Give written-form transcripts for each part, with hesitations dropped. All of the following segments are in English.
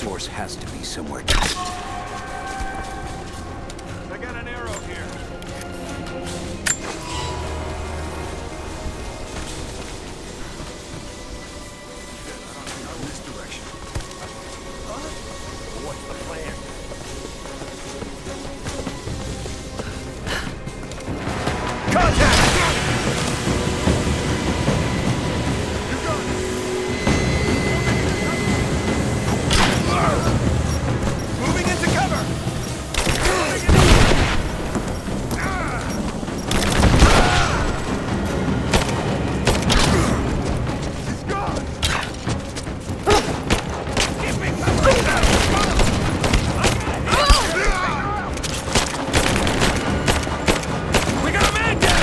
source has to be somewhere. I got an arrow here. This direction. What's the plan? Contact! Moving into cover! He's gone! Give me cover! We got a man down!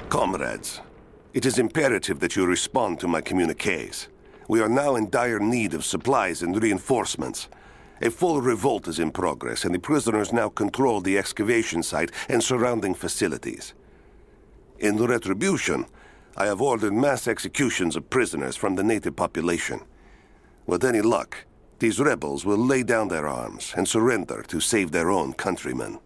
Comrades, it is imperative that you respond to my communiques. We are now in dire need of supplies and reinforcements. A full revolt is in progress, and the prisoners now control the excavation site and surrounding facilities. In retribution, I have ordered mass executions of prisoners from the native population. With any luck, these rebels will lay down their arms and surrender to save their own countrymen.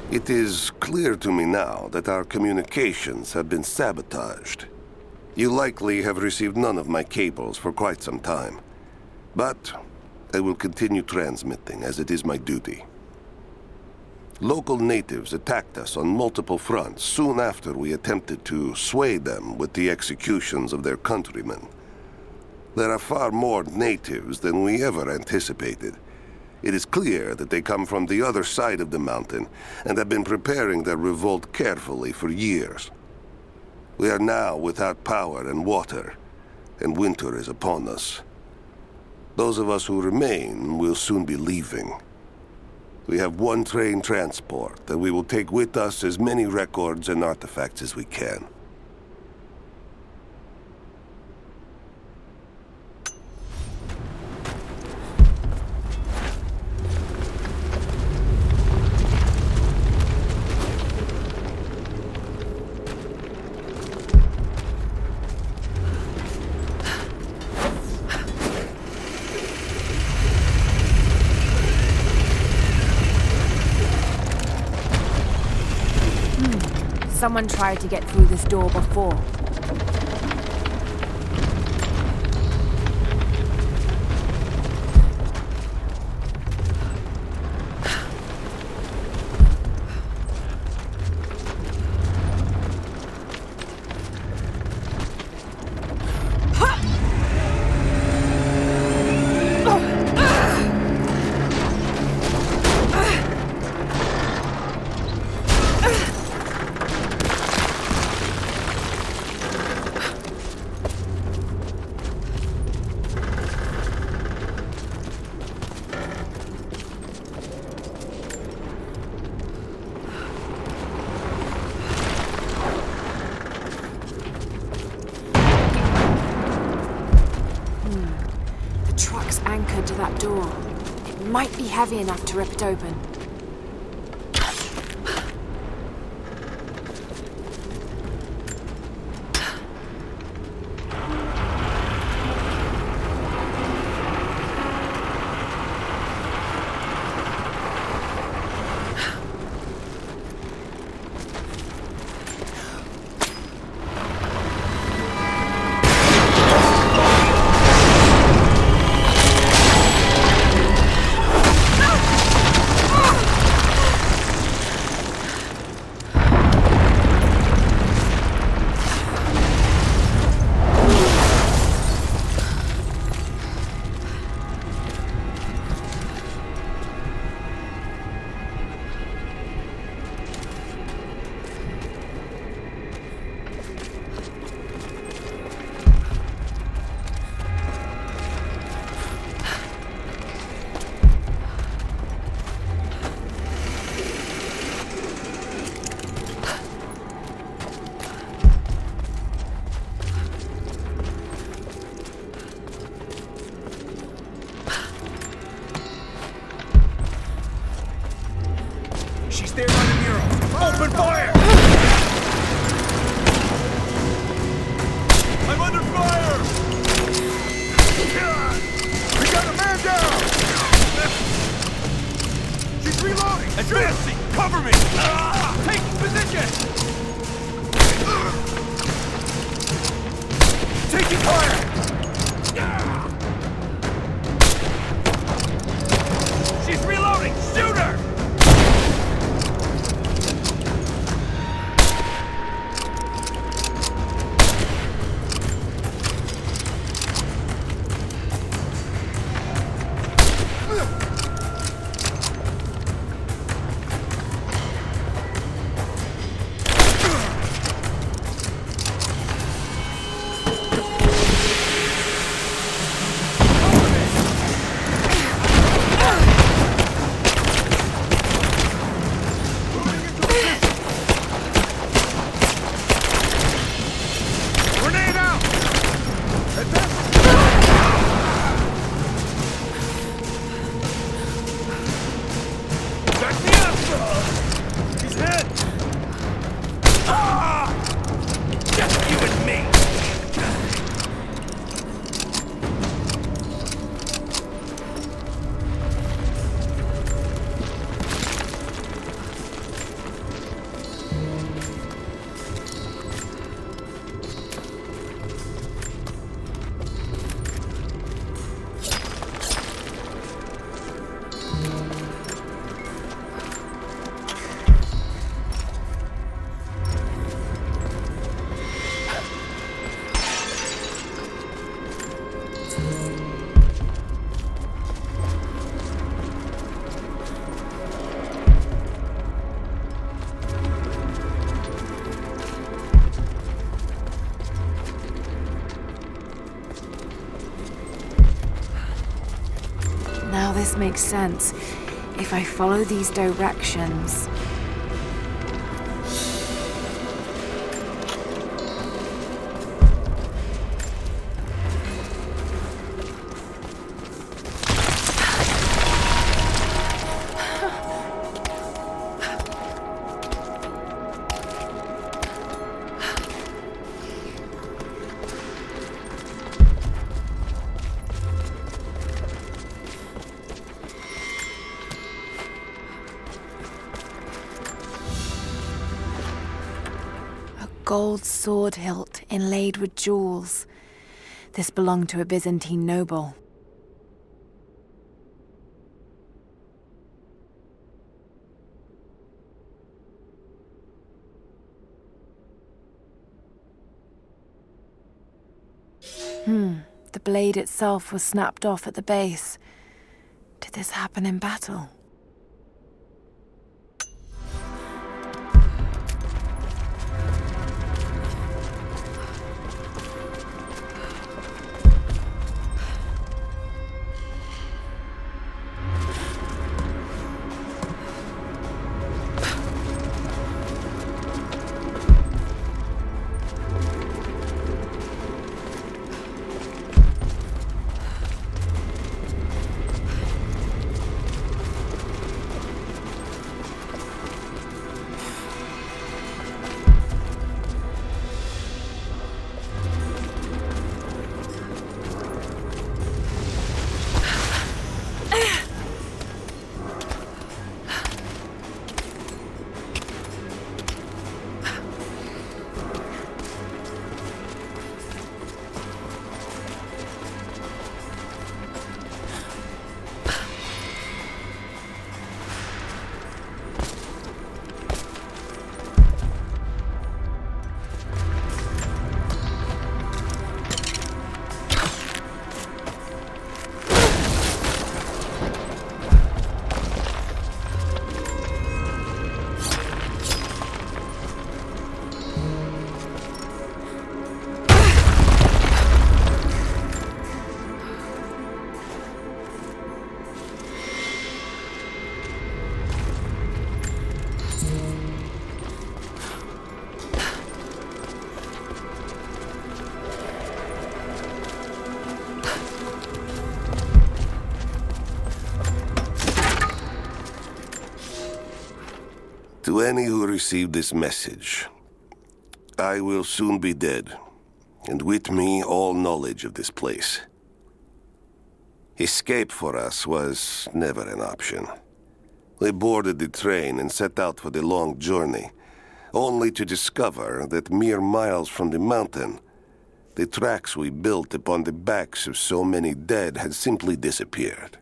It is clear to me now that our communications have been sabotaged. You likely have received none of my cables for quite some time. But I will continue transmitting, as it is my duty. Local natives attacked us on multiple fronts soon after we attempted to sway them with the executions of their countrymen. There are far more natives than we ever anticipated. It is clear that they come from the other side of the mountain and have been preparing their revolt carefully for years. We are now without power and water, and winter is upon us. Those of us who remain will soon be leaving. We have one train transport that we will take with us as many records and artifacts as we can. Someone tried to get through this door before. truck's anchored to that door. It might be heavy enough to rip it open. She's there by the mural. Open fire! I'm under fire! We got a man down! She's reloading! Advancing! Cover me! Take position! Taking fire! She's reloading! Shoot her! Now this makes sense. If I follow these directions... Gold sword hilt inlaid with jewels. This belonged to a Byzantine noble. The blade itself was snapped off at the base. Did this happen in battle? To any who received this message, I will soon be dead, and with me all knowledge of this place. Escape for us was never an option. We boarded the train and set out for the long journey, only to discover that mere miles from the mountain, the tracks we built upon the backs of so many dead had simply disappeared.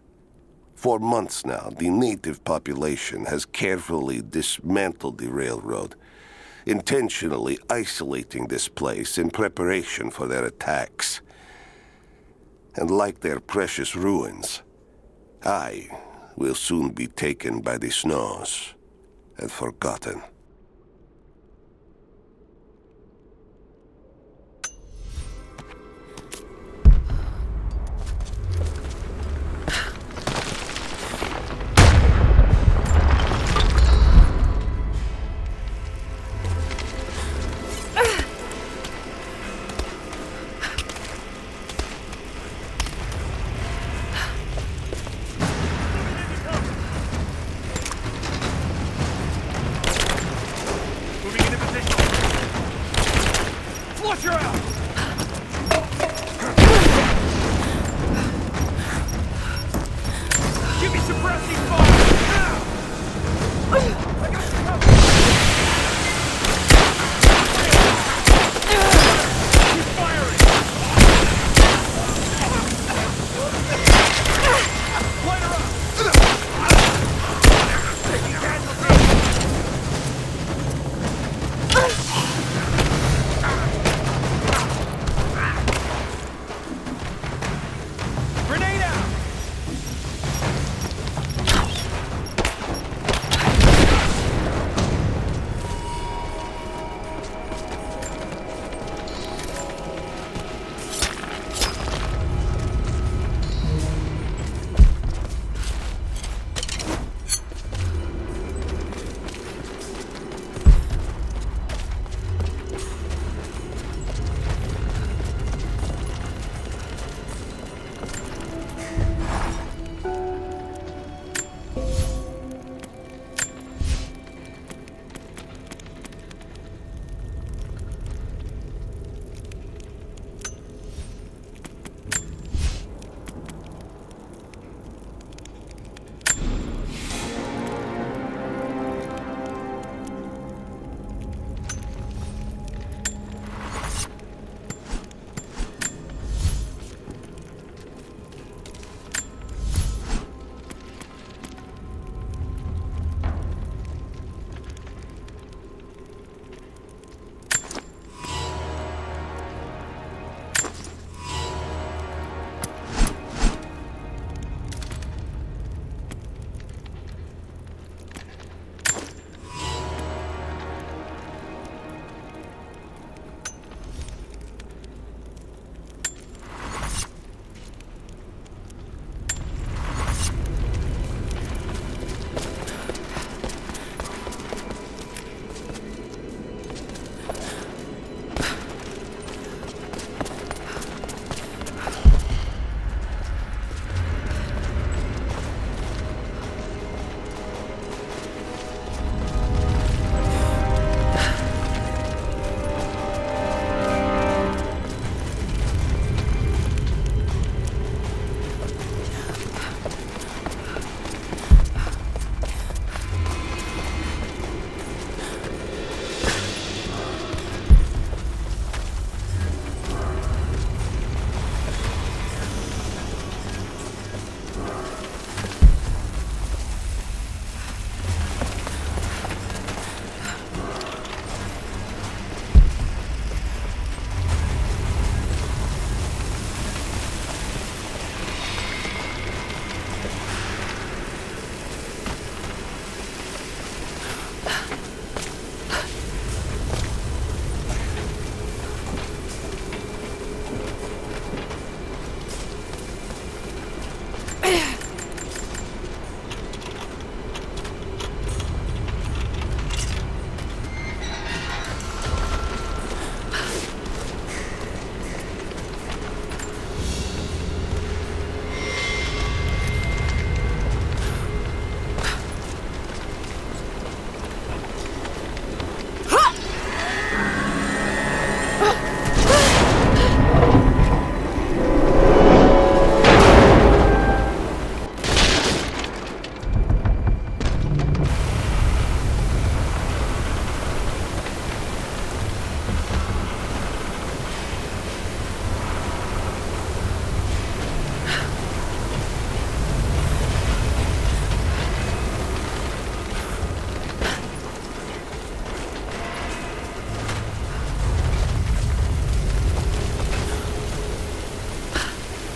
For months now, the native population has carefully dismantled the railroad, intentionally isolating this place in preparation for their attacks. And like their precious ruins, I will soon be taken by the snows and forgotten.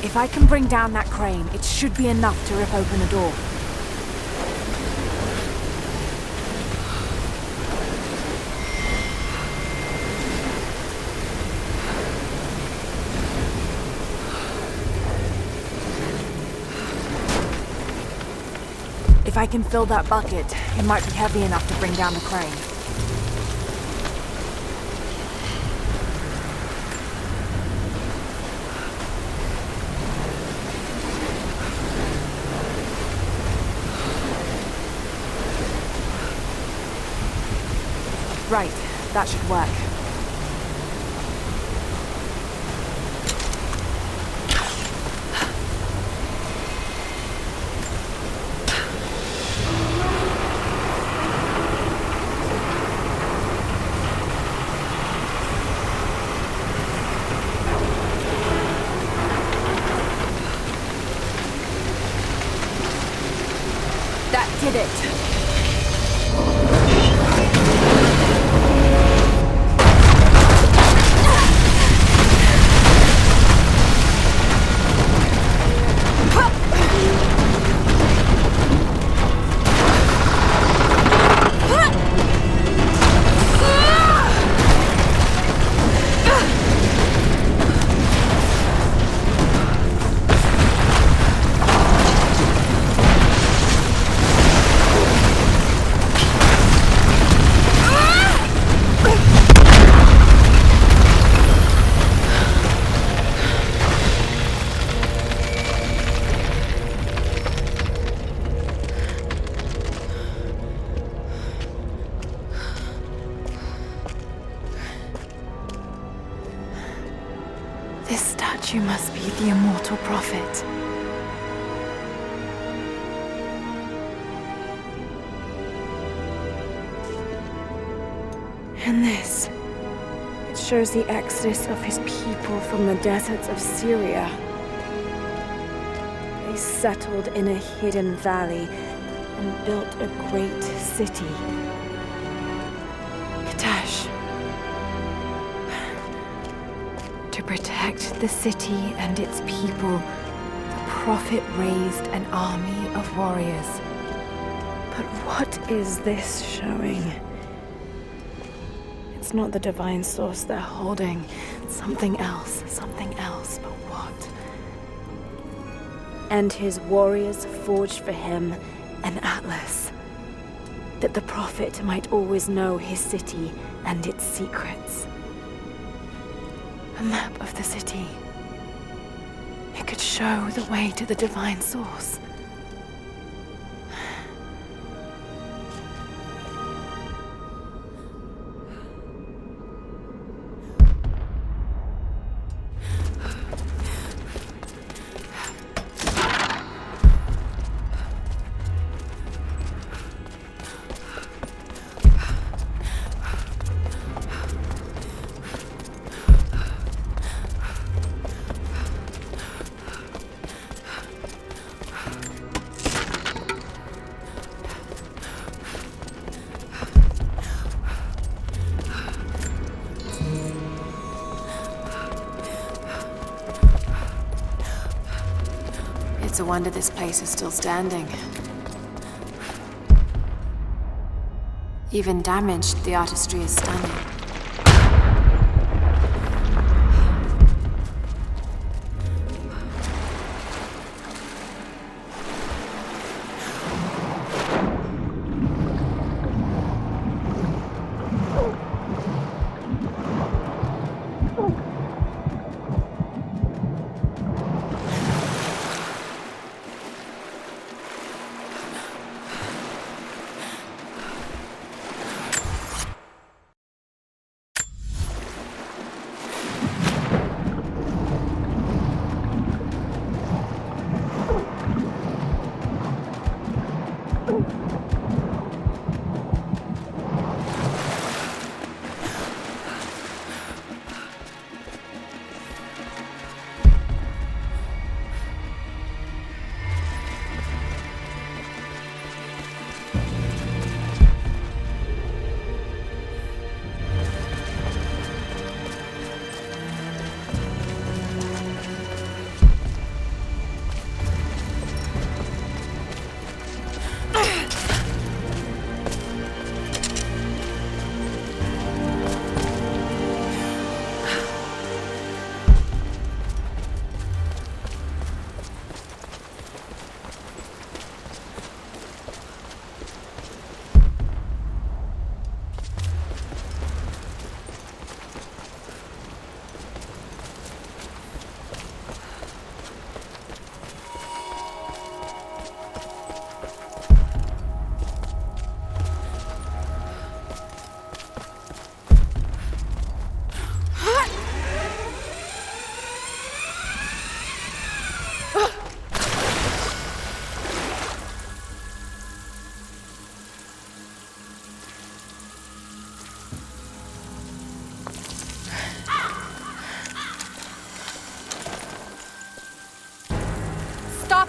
If I can bring down that crane, it should be enough to rip open the door. If I can fill that bucket, it might be heavy enough to bring down the crane. Right, that should work. That did it. This statue must be the immortal prophet. And this, it shows the exodus of his people from the deserts of Syria. They settled in a hidden valley and built a great city. Katash. To protect the city and its people, the prophet raised an army of warriors. But what is this showing? It's not the divine source they're holding. Something else, but what? And his warriors forged for him an atlas, that the prophet might always know his city and its secrets. A map of the city. It could show the way to the divine source. It's a wonder this place is still standing. Even damaged, the artistry is stunning.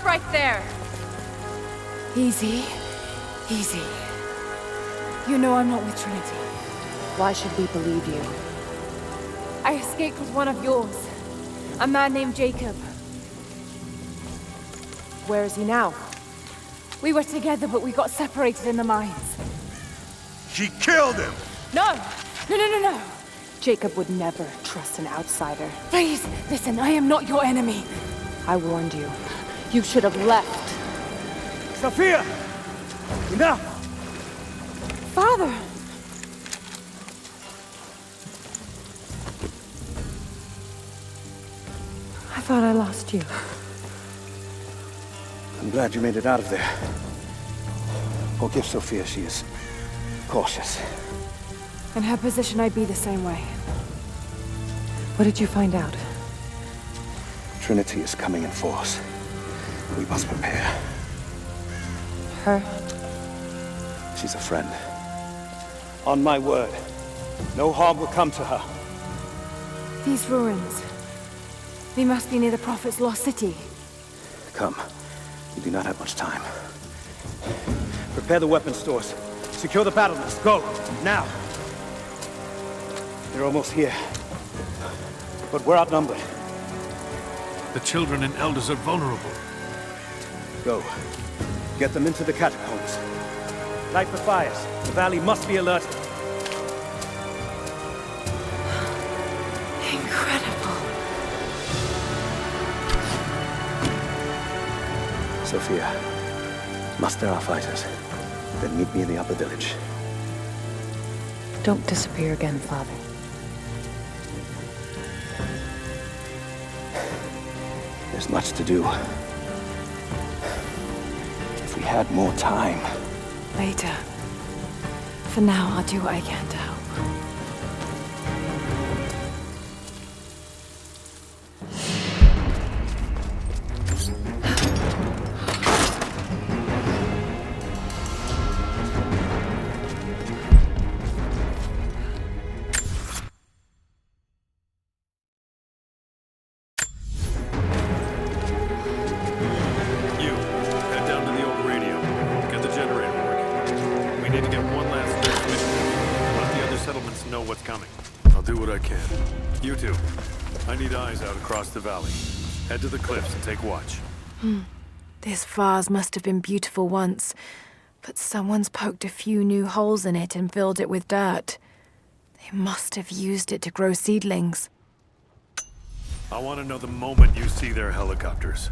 Stop right there! Easy. Easy. You know I'm not with Trinity. Why should we believe you? I escaped with one of yours. A man named Jacob. Where is he now? We were together, but we got separated in the mines. She killed him! No! No! Jacob would never trust an outsider. Please, listen, I am not your enemy. I warned you. You should have left. Sophia! Enough! Father! I thought I lost you. I'm glad you made it out of there. Forgive Sophia, she is cautious. In her position, I'd be the same way. What did you find out? Trinity is coming in force. We must prepare. Her? She's a friend. On my word, no harm will come to her. These ruins. They must be near the Prophet's lost city. Come. We do not have much time. Prepare the weapon stores. Secure the battlements. Go! Now! They're almost here. But we're outnumbered. The children and elders are vulnerable. Go. Get them into the catacombs. Light the fires. The valley must be alerted. Incredible. Sophia, muster our fighters. Then meet me in the upper village. Don't disappear again, Father. There's much to do. If we had more time. Later. For now, I'll do what I can to help. Across the valley. Head to the cliffs and take watch. This vase must have been beautiful once, but someone's poked a few new holes in it and filled it with dirt. They must have used it to grow seedlings. I want to know the moment you see their helicopters.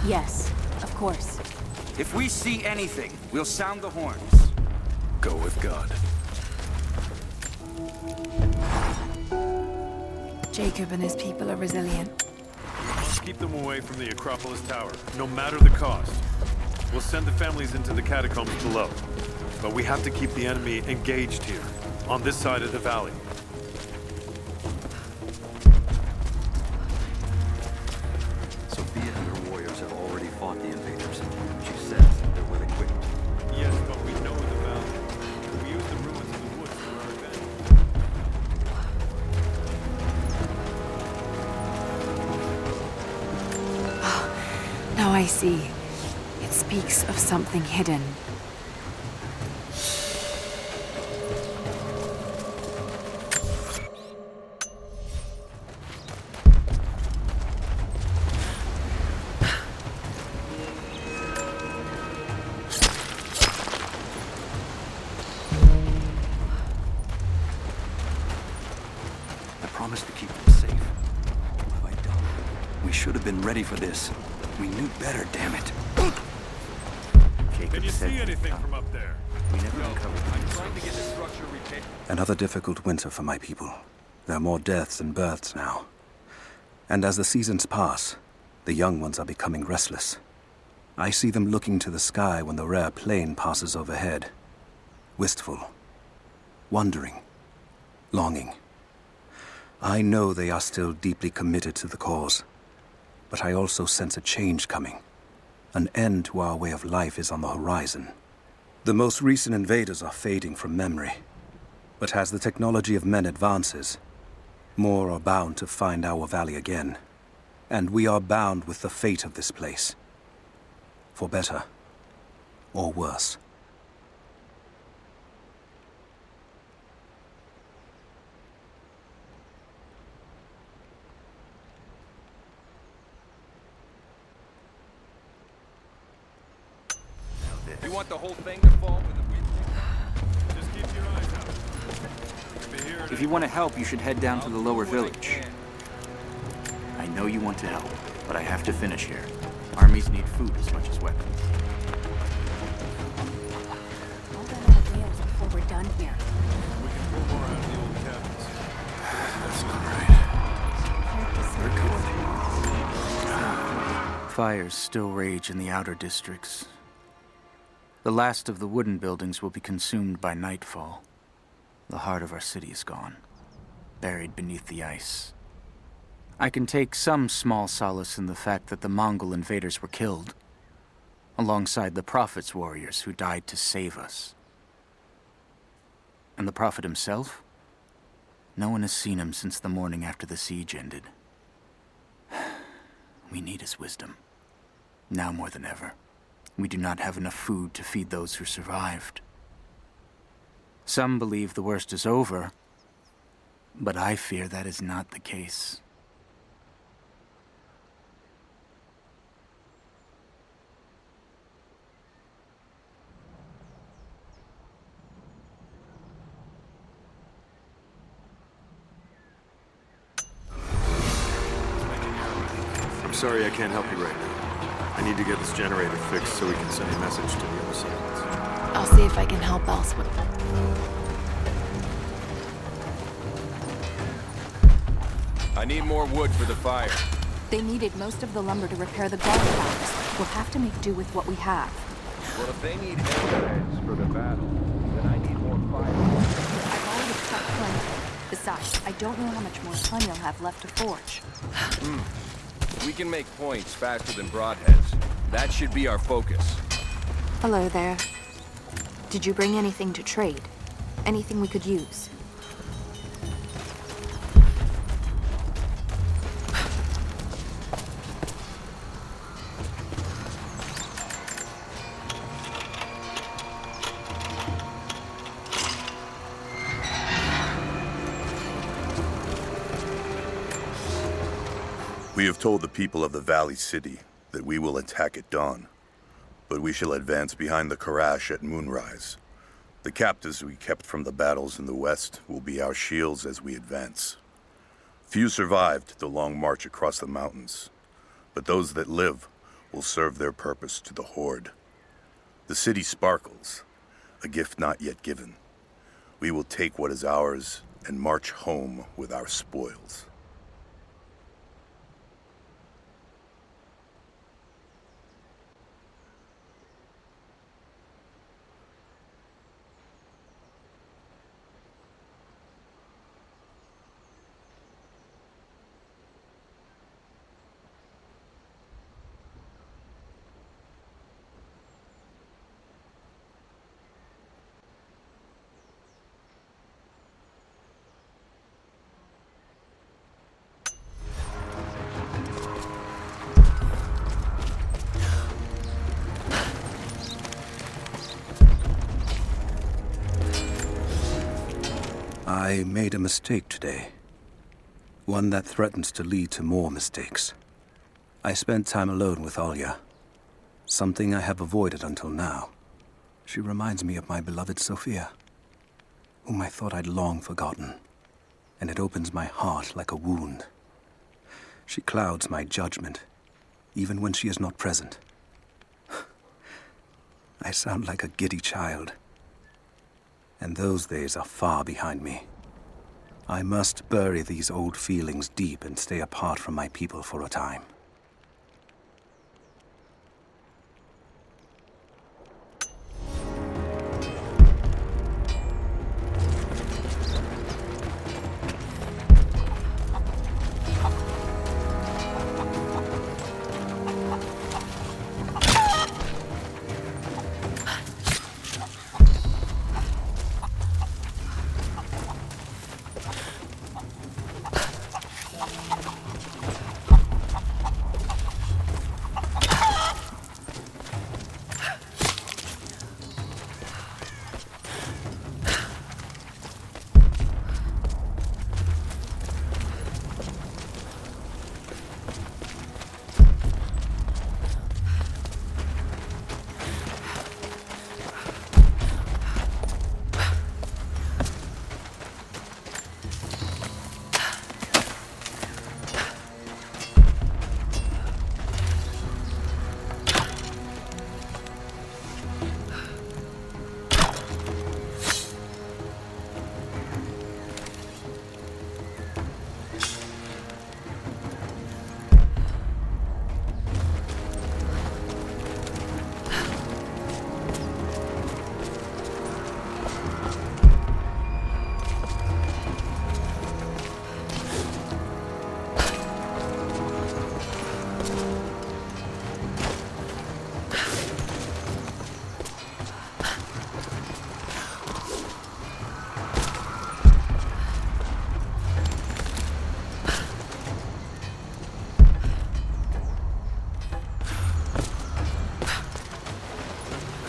Yes, of course. If we see anything, we'll sound the horns. Go with God. Jacob and his people are resilient. We must keep them away from the Acropolis Tower, no matter the cost. We'll send the families into the catacombs below. But we have to keep the enemy engaged here, on this side of the valley. Sophia and her warriors have already fought the invaders. She says they're well equipped. Yes, but we know the valley. We use the ruins of the woods for our advantage. Now I see. It speaks of something hidden. I promised to keep them safe. What have I done? We should have been ready for this. We knew better, damn it. Can you see anything from up there? We never uncovered I'm trying to get the structure repaired. Another difficult winter for my people. There are more deaths than births now. And as the seasons pass, the young ones are becoming restless. I see them looking to the sky when the rare plane passes overhead. Wistful. Wondering. Longing. I know they are still deeply committed to the cause. But I also sense a change coming. An end to our way of life is on the horizon. The most recent invaders are fading from memory. But as the technology of men advances, more are bound to find our valley again. And we are bound with the fate of this place. For better or worse. You want the whole thing to fall with the wind? Just keep your eyes out. Be here If you want to help, you should head down to the lower village. I know you want to help, but I have to finish here. Armies need food as much as weapons. All that out of Wales before we're done here. We can pull more out of the old cabins. That's all right. Fires still rage in the outer districts. The last of the wooden buildings will be consumed by nightfall. The heart of our city is gone, buried beneath the ice. I can take some small solace in the fact that the Mongol invaders were killed, alongside the Prophet's warriors who died to save us. And the Prophet himself? No one has seen him since the morning after the siege ended. We need his wisdom, now more than ever. We do not have enough food to feed those who survived. Some believe the worst is over, but I fear that is not the case. I'm sorry I can't help you right now. I need to get this generator fixed so we can send a message to the other settlements. I'll see if I can help elsewhere. I need more wood for the fire. They needed most of the lumber to repair the guard towers. We'll have to make do with what we have. Well, if they need arrowheads for the battle, then I need more fire. I've already cut plenty. Besides, I don't know how much more time you'll have left to forge. We can make points faster than broadheads. That should be our focus. Hello there. Did you bring anything to trade? Anything we could use? We have told the people of the Valley City that we will attack at dawn, but we shall advance behind the Karash at moonrise. The captives we kept from the battles in the west will be our shields as we advance. Few survived the long march across the mountains, but those that live will serve their purpose to the Horde. The city sparkles, a gift not yet given. We will take what is ours and march home with our spoils. I made a mistake today. One that threatens to lead to more mistakes. I spent time alone with Alya. Something I have avoided until now. She reminds me of my beloved Sophia, whom I thought I'd long forgotten. And it opens my heart like a wound. She clouds my judgment, even when she is not present. I sound like a giddy child. And those days are far behind me. I must bury these old feelings deep and stay apart from my people for a time.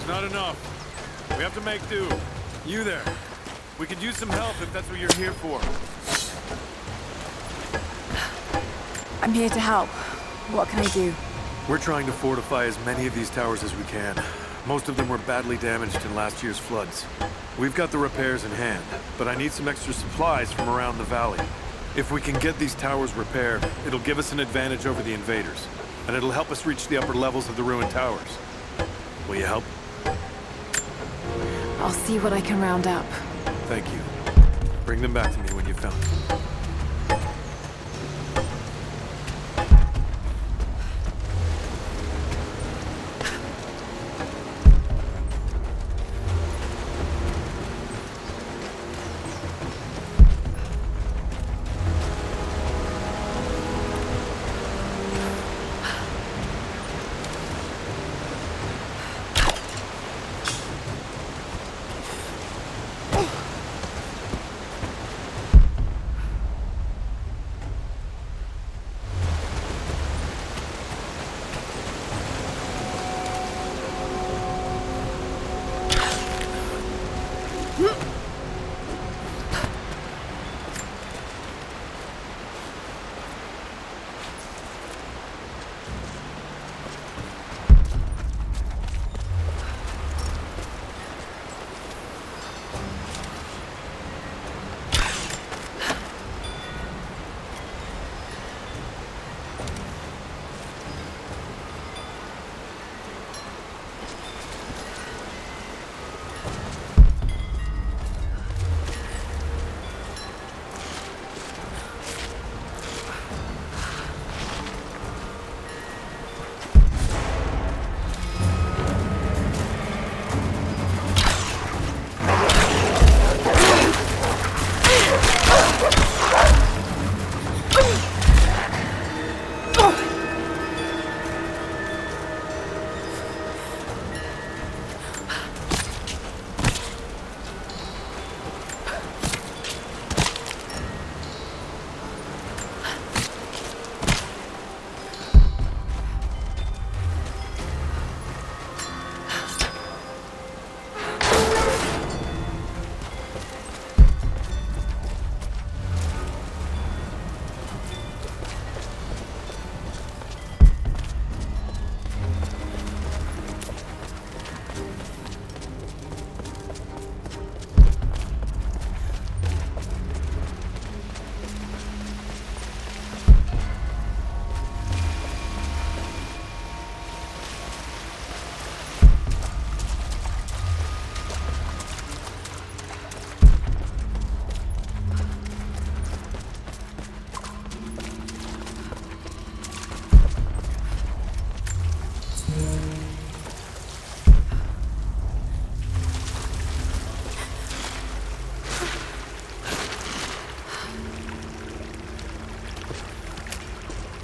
not enough. We have to make do. You there. We could use some help if that's what you're here for. I'm here to help. What can I do? We're trying to fortify as many of these towers as we can. Most of them were badly damaged in last year's floods. We've got the repairs in hand, but I need some extra supplies from around the valley. If we can get these towers repaired, it'll give us an advantage over the invaders, and it'll help us reach the upper levels of the ruined towers. Will you help? I'll see what I can round up. Thank you. Bring them back to me when you've found them.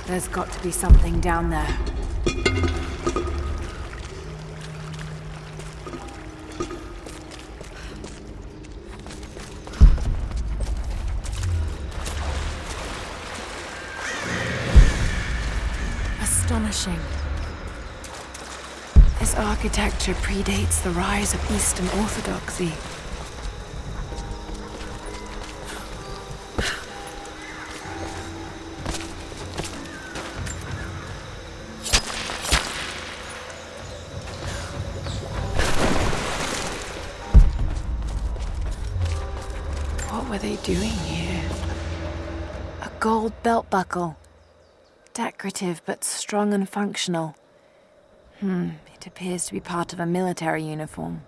There's got to be something down there. Astonishing. This architecture predates the rise of Eastern Orthodoxy. What were they doing here? A gold belt buckle. Decorative, but strong and functional. It appears to be part of a military uniform.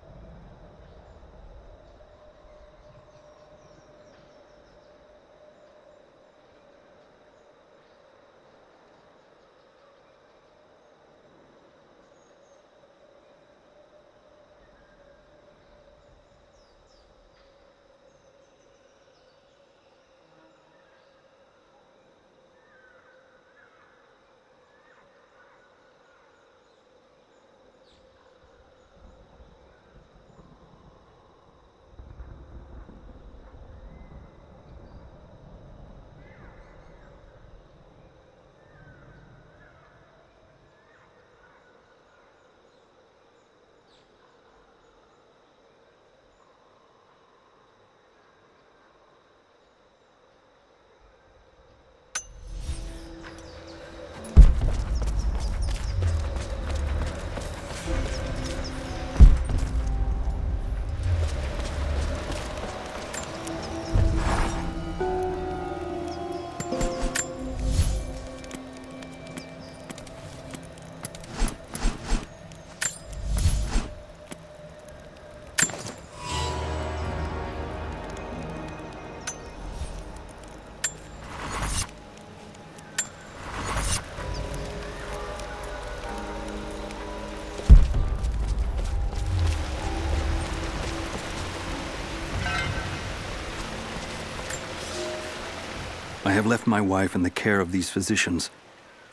have left my wife in the care of these physicians.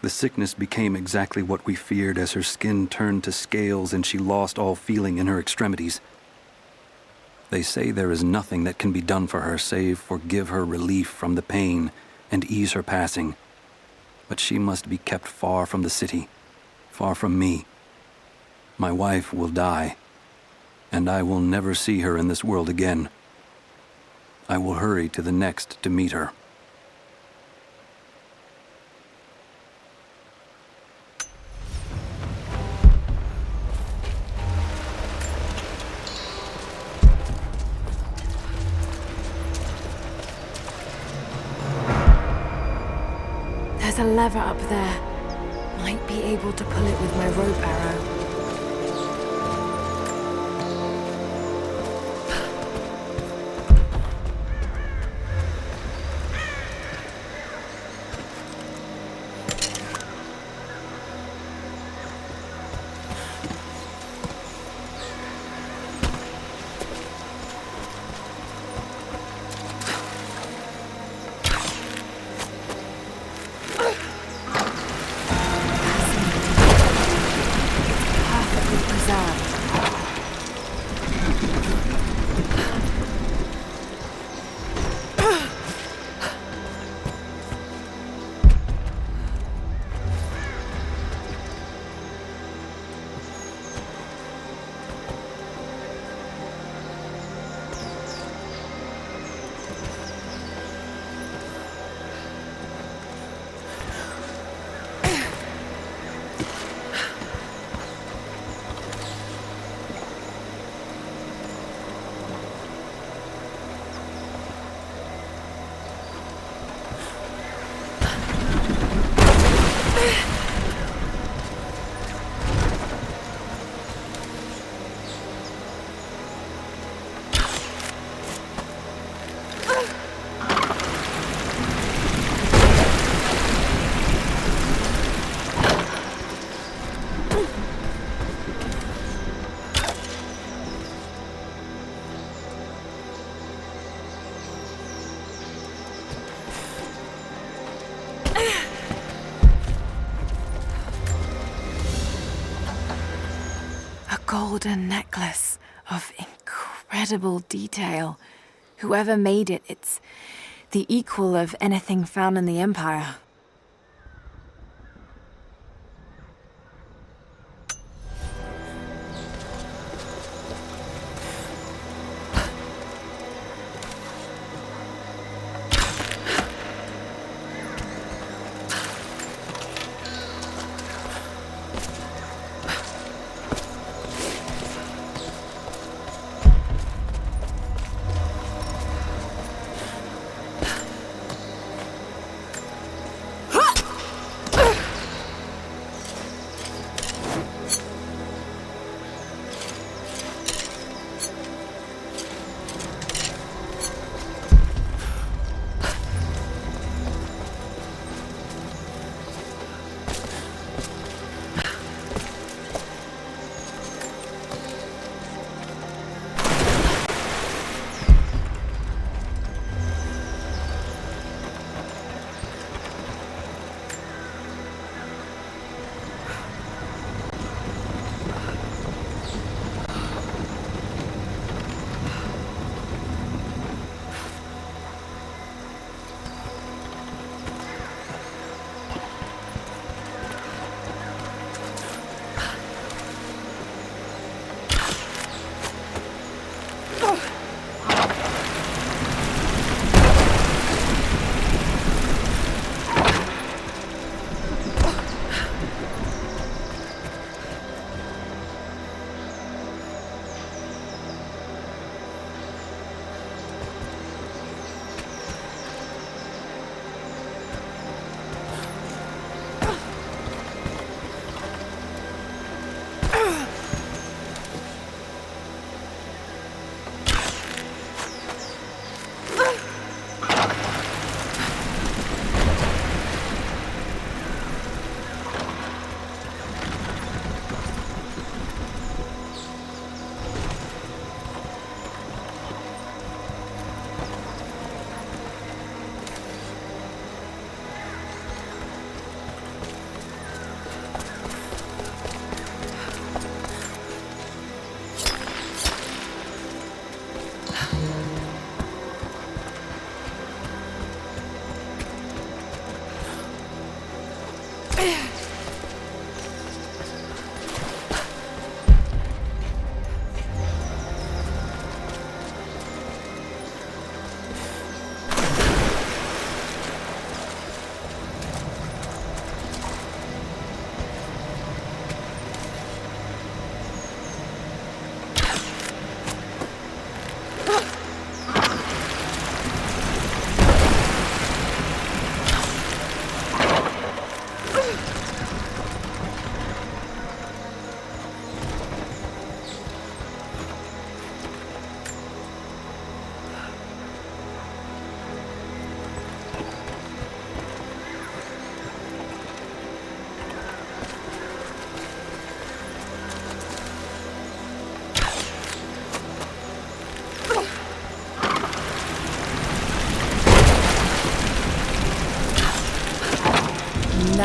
The sickness became exactly what we feared as her skin turned to scales and she lost all feeling in her extremities. They say there is nothing that can be done for her save for give her relief from the pain and ease her passing. But she must be kept far from the city, far from me. My wife will die, and I will never see her in this world again. I will hurry to the next to meet her. There's a lever up there. Might be able to pull it with my rope arrow. Golden necklace of incredible detail. Whoever made it, it's the equal of anything found in the Empire.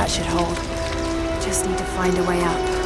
That should hold. Just need to find a way up.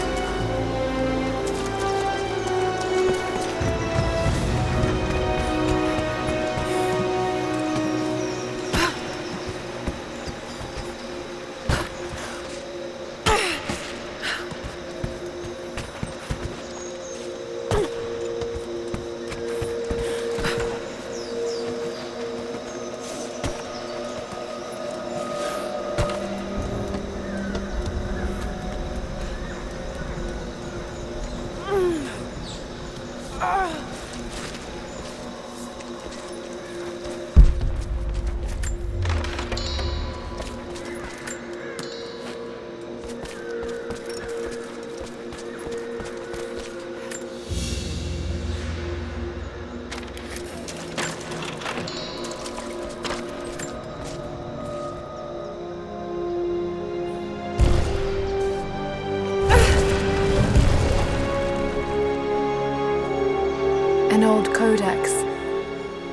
An old codex.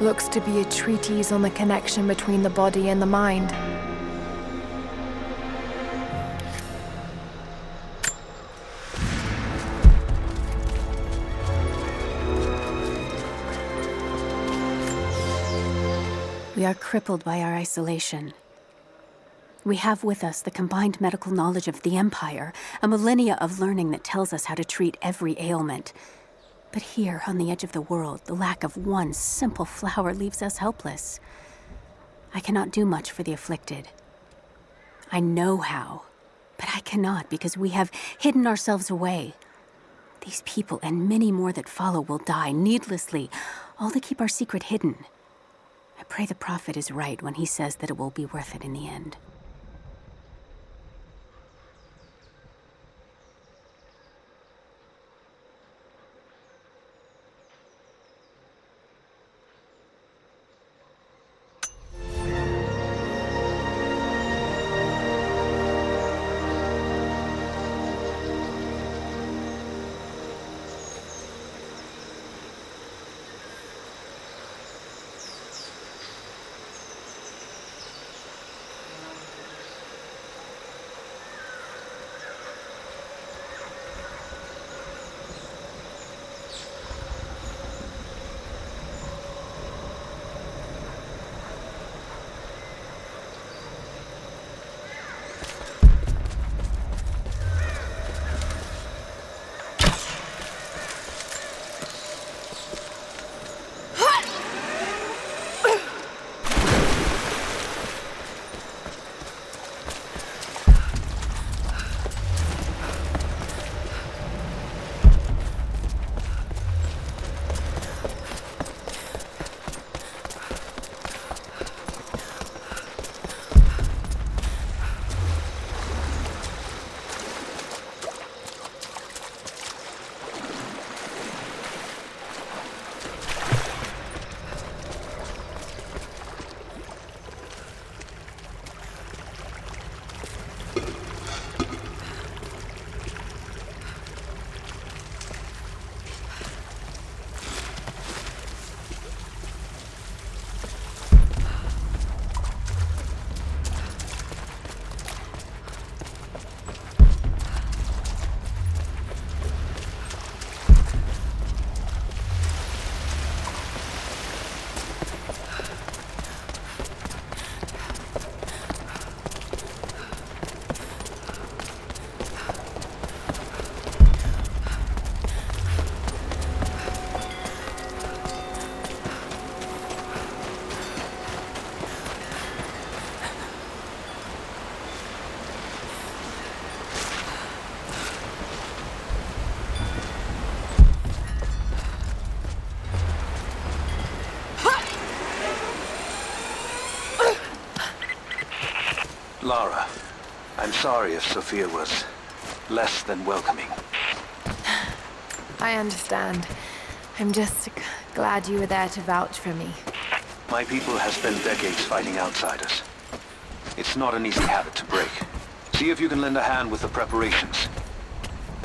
Looks to be a treatise on the connection between the body and the mind. We are crippled by our isolation. We have with us the combined medical knowledge of the Empire, a millennia of learning that tells us how to treat every ailment. But here, on the edge of the world, the lack of one simple flower leaves us helpless. I cannot do much for the afflicted. I know how, but I cannot because we have hidden ourselves away. These people and many more that follow will die needlessly, all to keep our secret hidden. I pray the prophet is right when he says that it will be worth it in the end. Lara, I'm sorry if Sophia was less than welcoming. I understand. I'm just glad you were there to vouch for me. My people have spent decades fighting outsiders. It's not an easy habit to break. See if you can lend a hand with the preparations.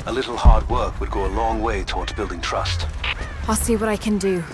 A little hard work would go a long way towards building trust. I'll see what I can do.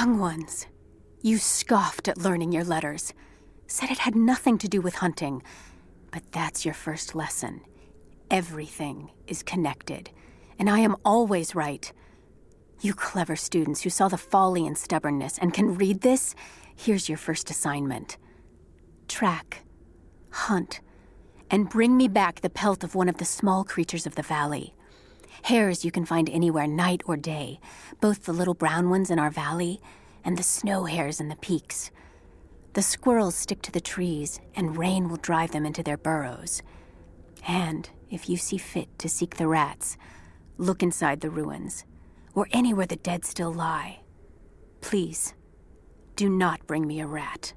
young ones. You scoffed at learning your letters, said it had nothing to do with hunting. But that's your first lesson. Everything is connected, and I am always right. You clever students who saw the folly and stubbornness and can read this, here's your first assignment. Track, hunt, and bring me back the pelt of one of the small creatures of the valley. Hares you can find anywhere, night or day, both the little brown ones in our valley and the snow hares in the peaks. The squirrels stick to the trees, and rain will drive them into their burrows. And if you see fit to seek the rats, look inside the ruins, or anywhere the dead still lie. Please, do not bring me a rat.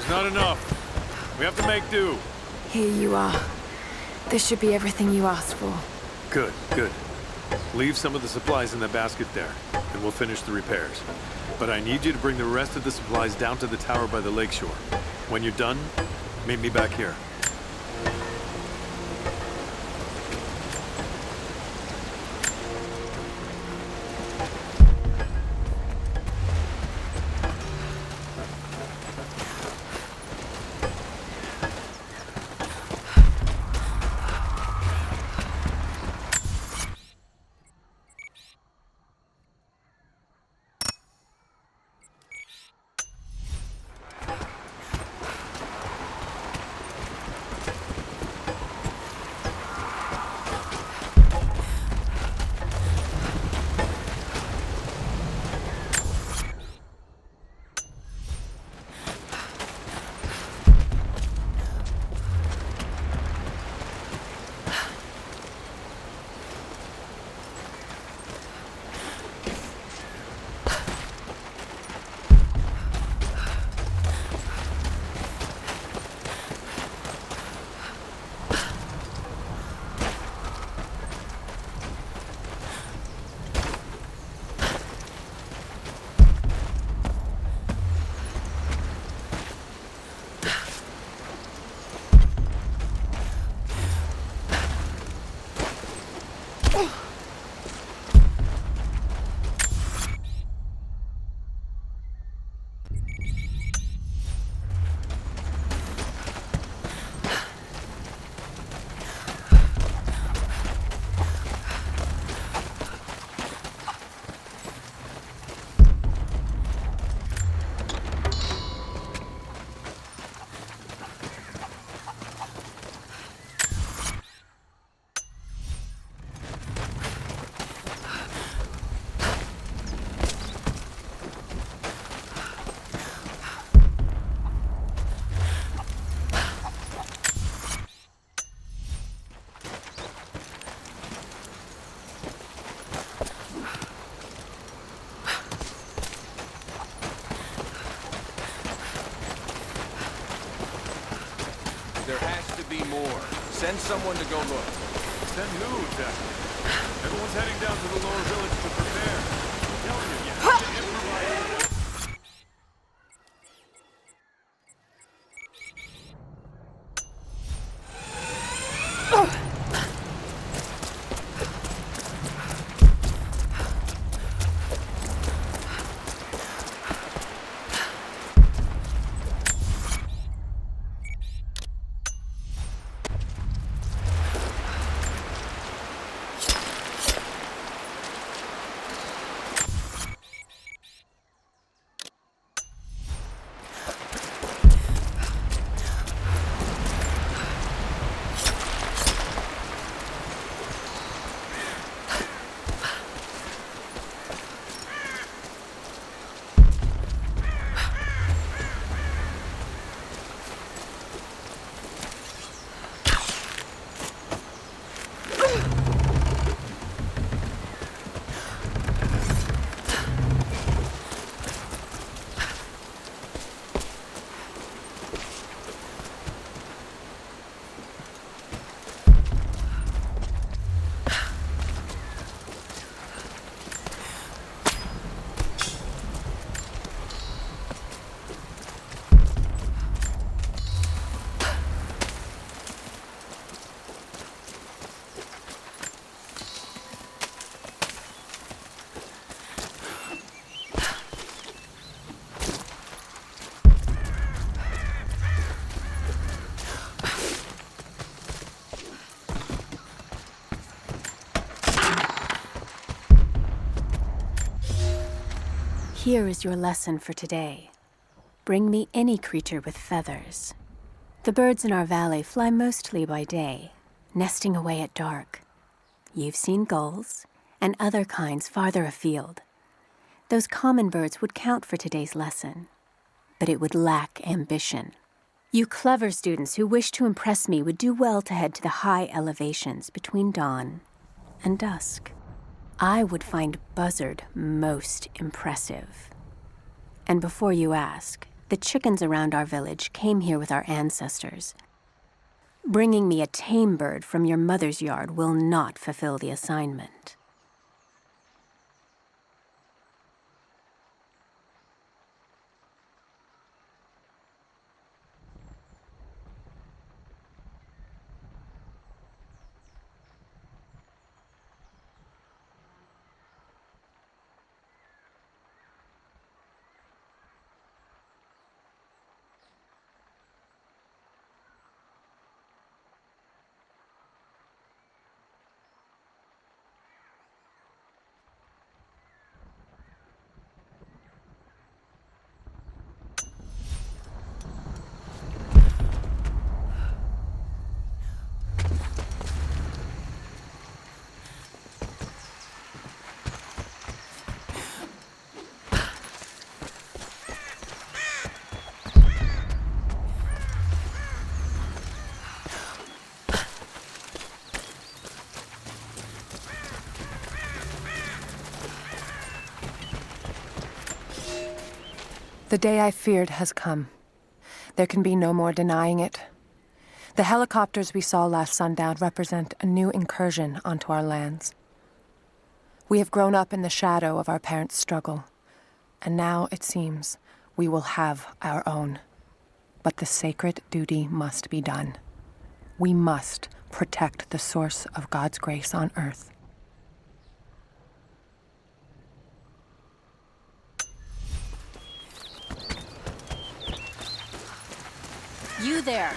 Not enough. We have to make do. Here you are. This should be everything you asked for. Good, good. Leave some of the supplies in the basket there, and we'll finish the repairs. But I need you to bring the rest of the supplies down to the tower by the lakeshore. When you're done, meet me back here. be more. Send someone to go look. Send who exactly? Everyone's heading down to the lower village to prepare. I'm telling you, you have to improvise. Here is your lesson for today. Bring me any creature with feathers. The birds in our valley fly mostly by day, nesting away at dark. You've seen gulls and other kinds farther afield. Those common birds would count for today's lesson, but it would lack ambition. You clever students who wish to impress me would do well to head to the high elevations between dawn and dusk. I would find Buzzard most impressive. And before you ask, the chickens around our village came here with our ancestors. Bringing me a tame bird from your mother's yard will not fulfill the assignment. The day I feared has come. There can be no more denying it. The helicopters we saw last sundown represent a new incursion onto our lands. We have grown up in the shadow of our parents' struggle, and now it seems we will have our own. But the sacred duty must be done. We must protect the source of God's grace on earth. You there!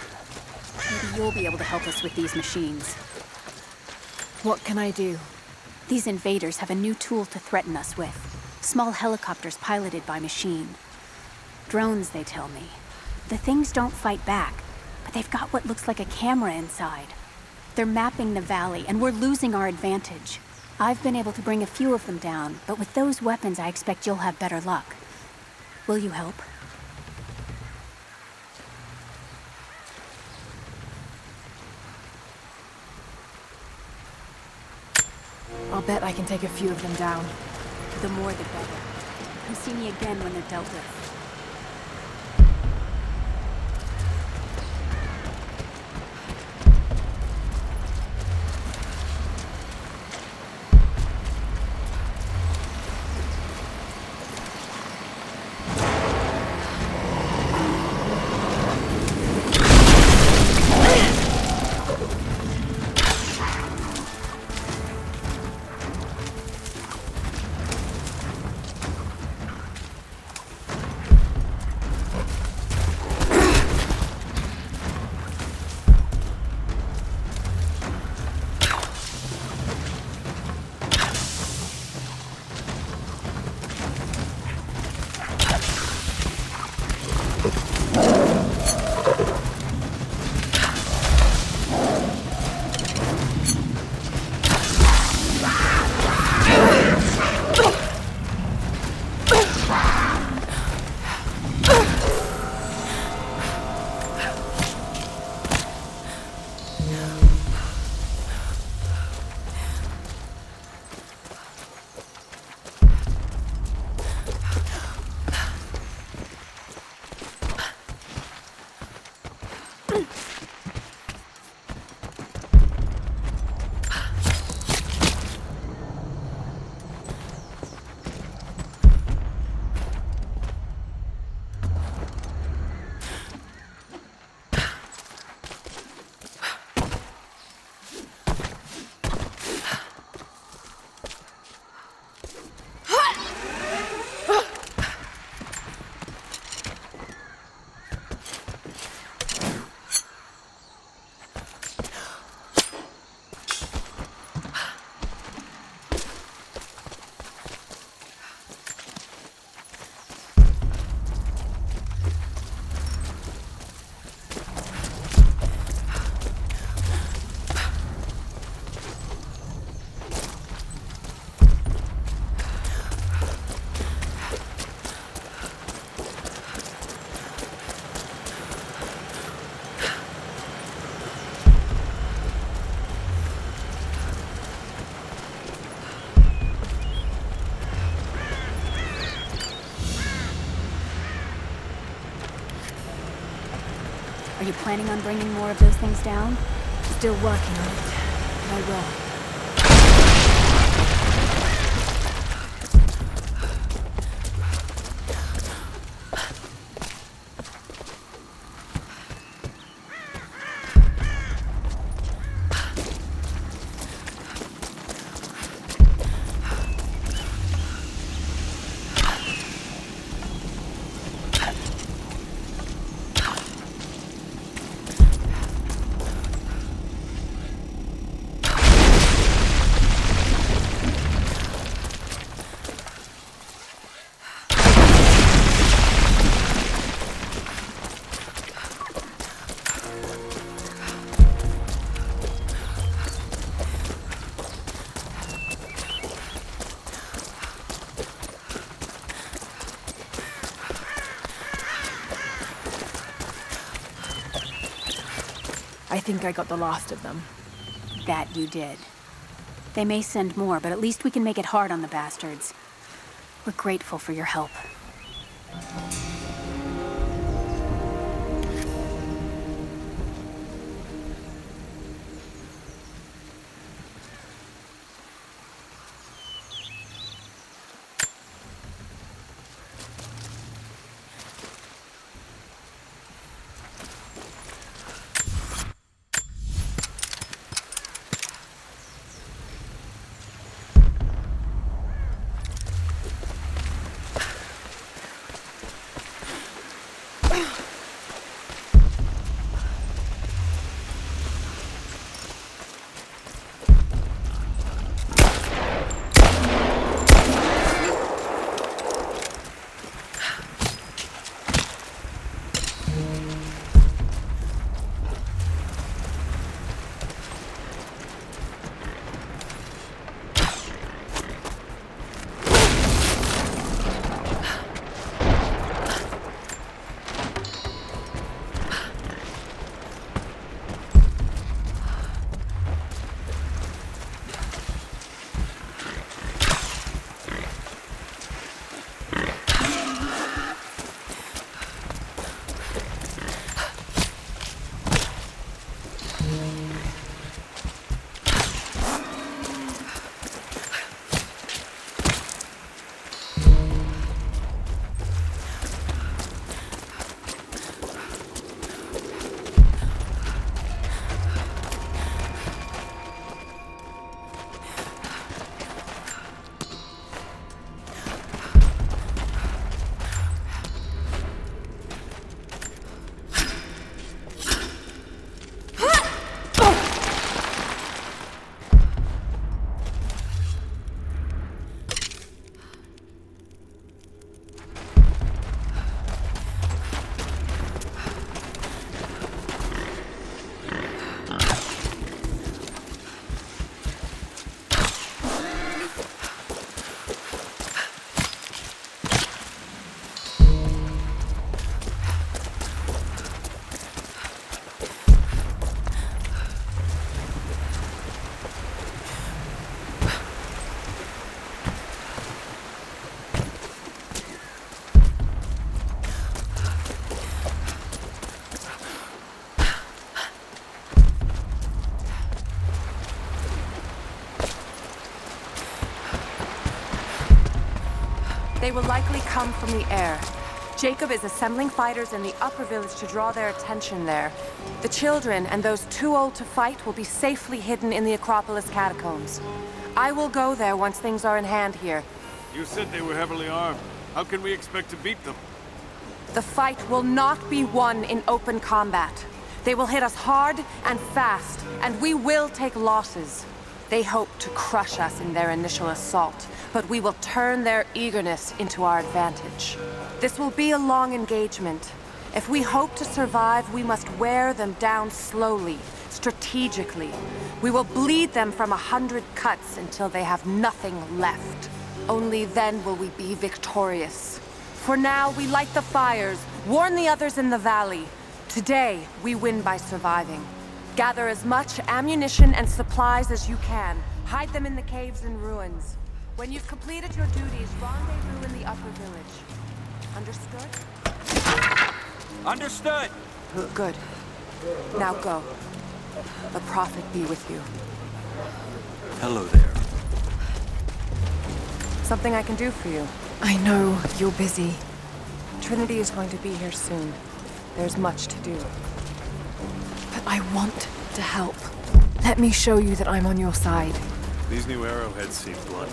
Maybe you'll be able to help us with these machines. What can I do? These invaders have a new tool to threaten us with. Small helicopters piloted by machine. Drones, they tell me. The things don't fight back, but they've got what looks like a camera inside. They're mapping the valley, and we're losing our advantage. I've been able to bring a few of them down, but with those weapons, I expect you'll have better luck. Will you help? I'll bet I can take a few of them down. The more the better. Come see me again when they're dealt with. Are you planning on bringing more of those things down? Still working on it. I will. I think I got the last of them. That you did. They may send more, but at least we can make it hard on the bastards. We're grateful for your help. They will likely come from the air. Jacob is assembling fighters in the upper village to draw their attention there. The children and those too old to fight will be safely hidden in the Acropolis catacombs. I will go there once things are in hand here. You said they were heavily armed. How can we expect to beat them? The fight will not be won in open combat. They will hit us hard and fast, and we will take losses. They hope to crush us in their initial assault, but we will turn their eagerness into our advantage. This will be a long engagement. If we hope to survive, we must wear them down slowly, strategically. We will bleed them from 100 cuts until they have nothing left. Only then will we be victorious. For now, we light the fires, warn the others in the valley. Today, we win by surviving. Gather as much ammunition and supplies as you can. Hide them in the caves and ruins. When you've completed your duties, rendezvous in the upper village. Understood? Understood! Good. Now go. The Prophet be with you. Hello there. Something I can do for you. I know you're busy. Trinity is going to be here soon. There's much to do. But I want to help. Let me show you that I'm on your side. These new arrowheads seem blunt.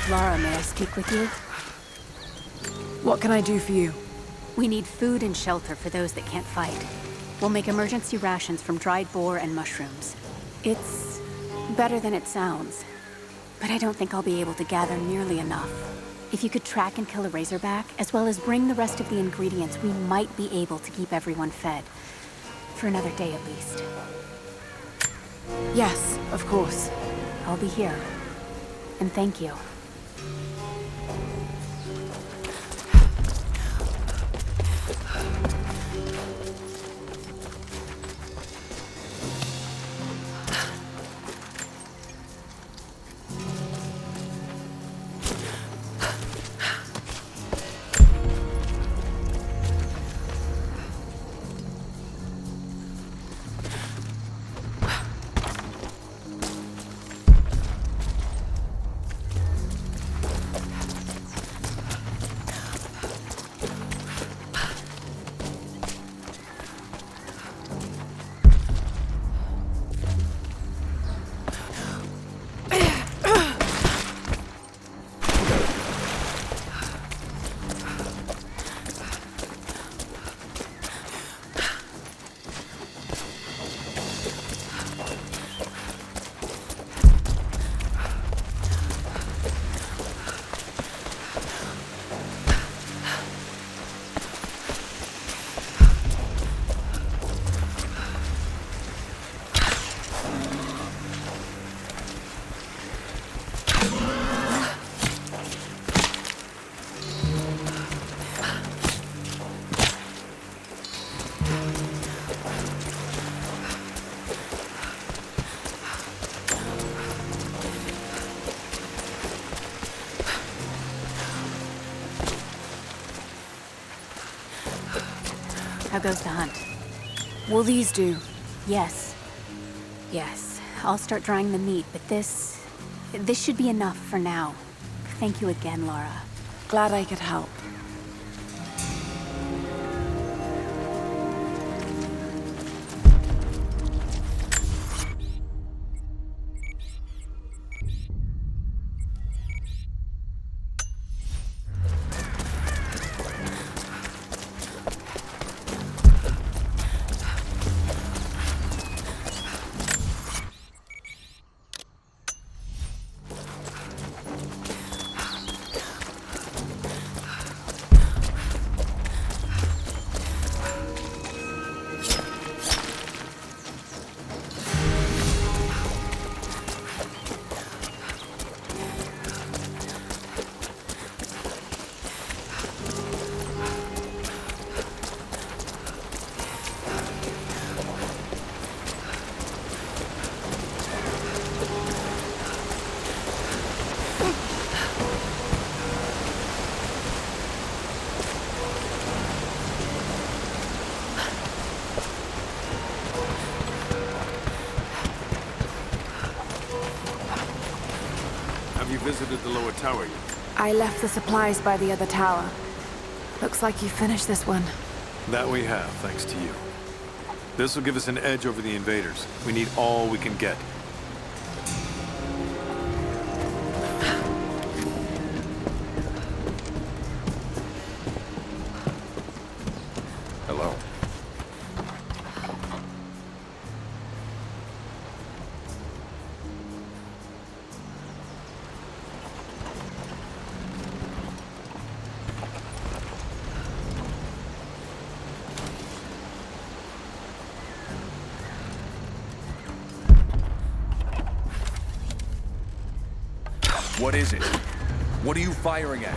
Lara, may I speak with you? What can I do for you? We need food and shelter for those that can't fight. We'll make emergency rations from dried boar and mushrooms. It's better than it sounds, but I don't think I'll be able to gather nearly enough. If you could track and kill a razorback, as well as bring the rest of the ingredients, we might be able to keep everyone fed. For another day at least. Yes, of course. I'll be here. And thank you. How goes the hunt? Will these do? Yes. Yes. I'll start drying the meat, but this should be enough for now. Thank you again, Lara. Glad I could help. Have you visited the lower tower yet? I left the supplies by the other tower. Looks like you finished this one. That we have, thanks to you. This will give us an edge over the invaders. We need all we can get. Hello. What is it? What are you firing at?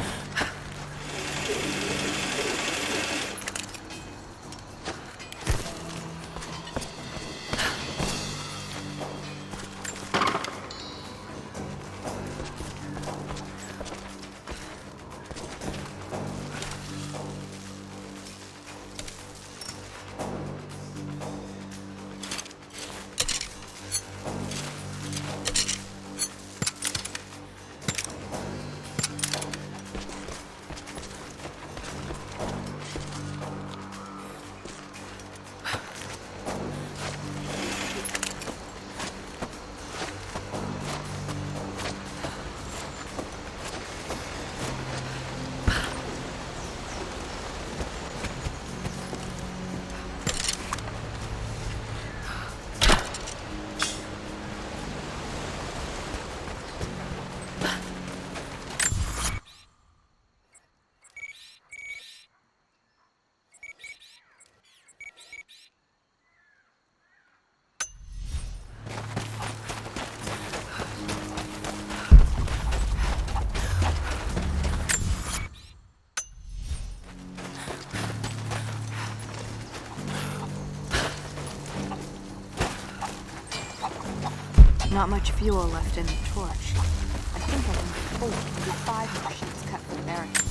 Not much fuel left in the torch. I think I can pull maybe 5 more sheets cut for the barricade.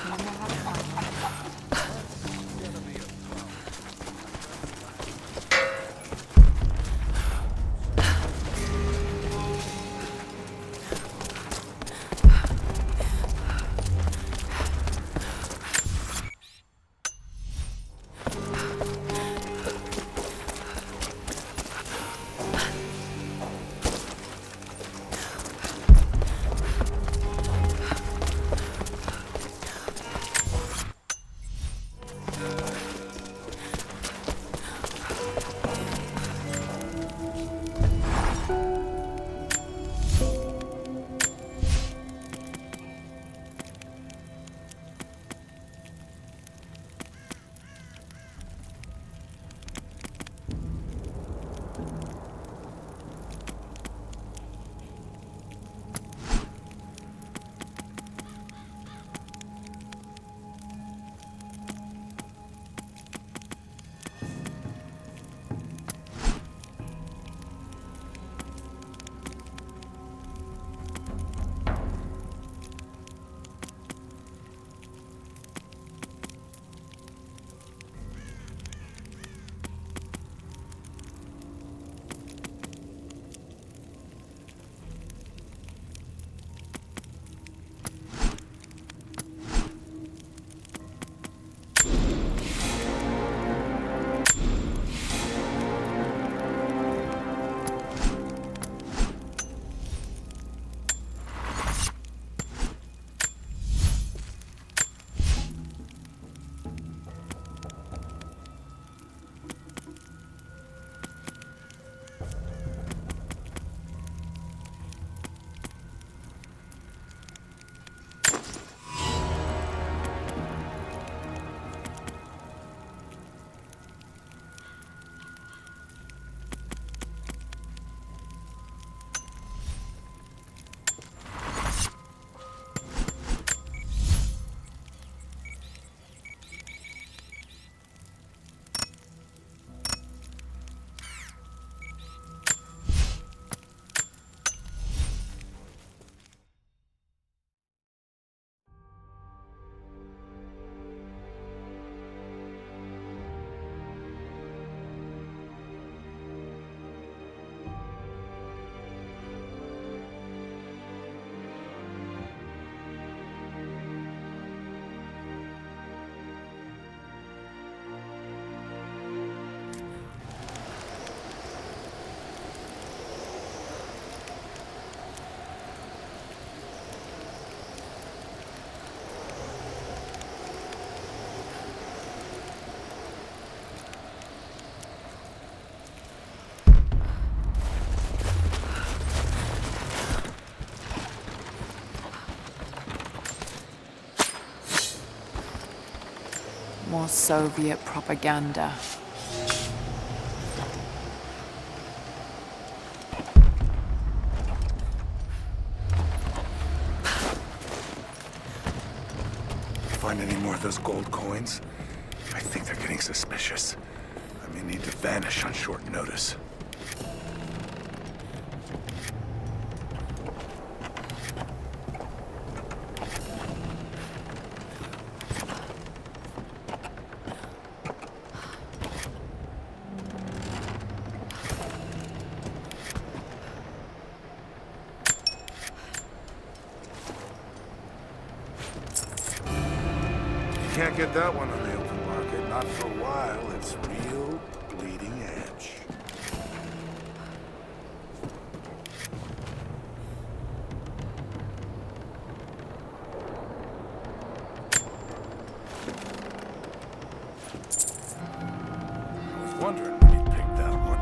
No more how to find one. More Soviet propaganda. Find any more of those gold coins? I think they're getting suspicious. I may need to vanish on short notice. Can't get that one on the open market, not for a while. It's real bleeding edge. I was wondering when you'd pick that one.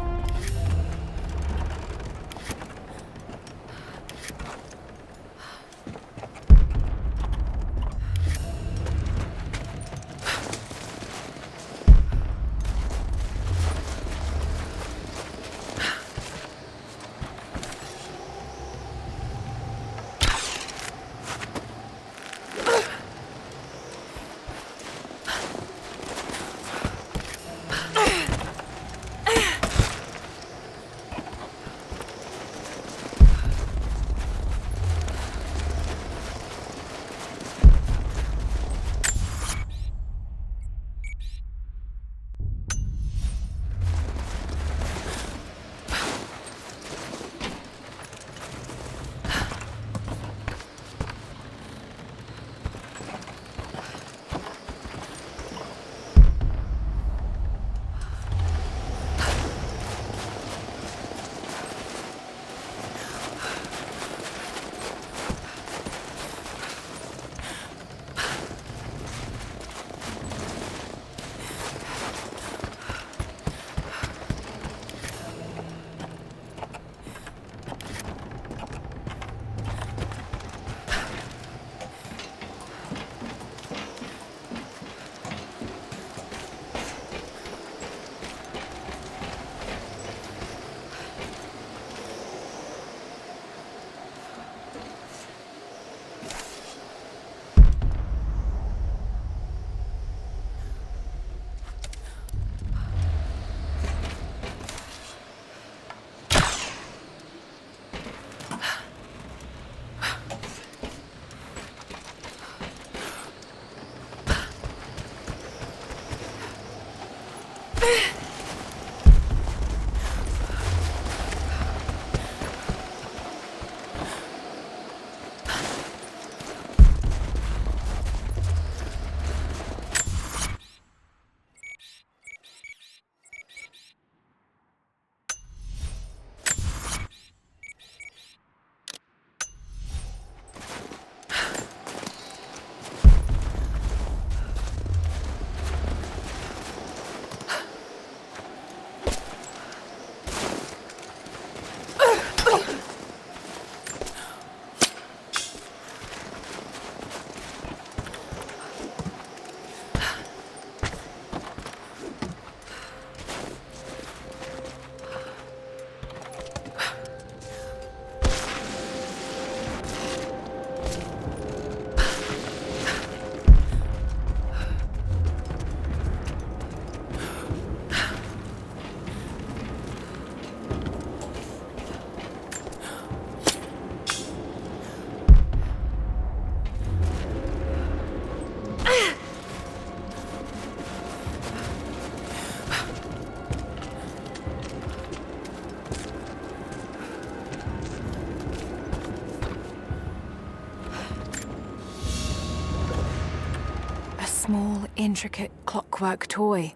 Small, intricate clockwork toy,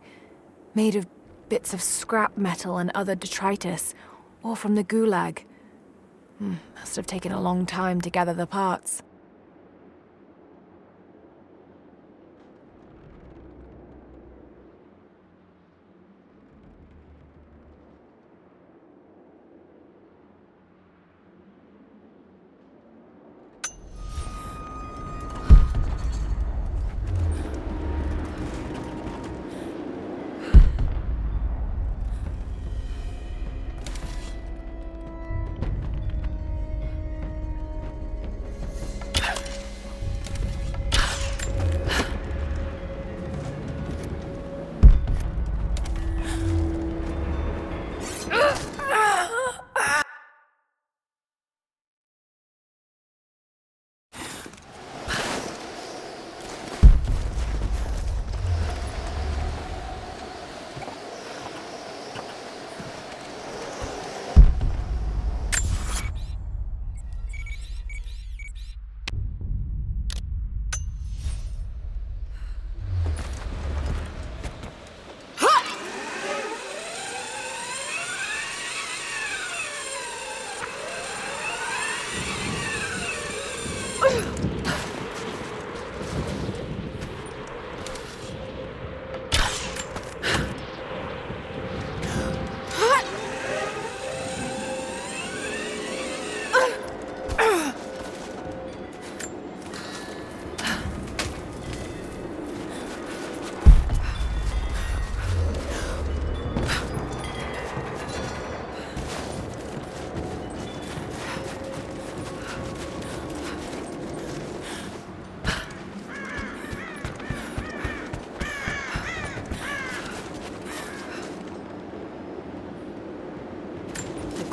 made of bits of scrap metal and other detritus, or from the gulag. Must have taken a long time to gather the parts.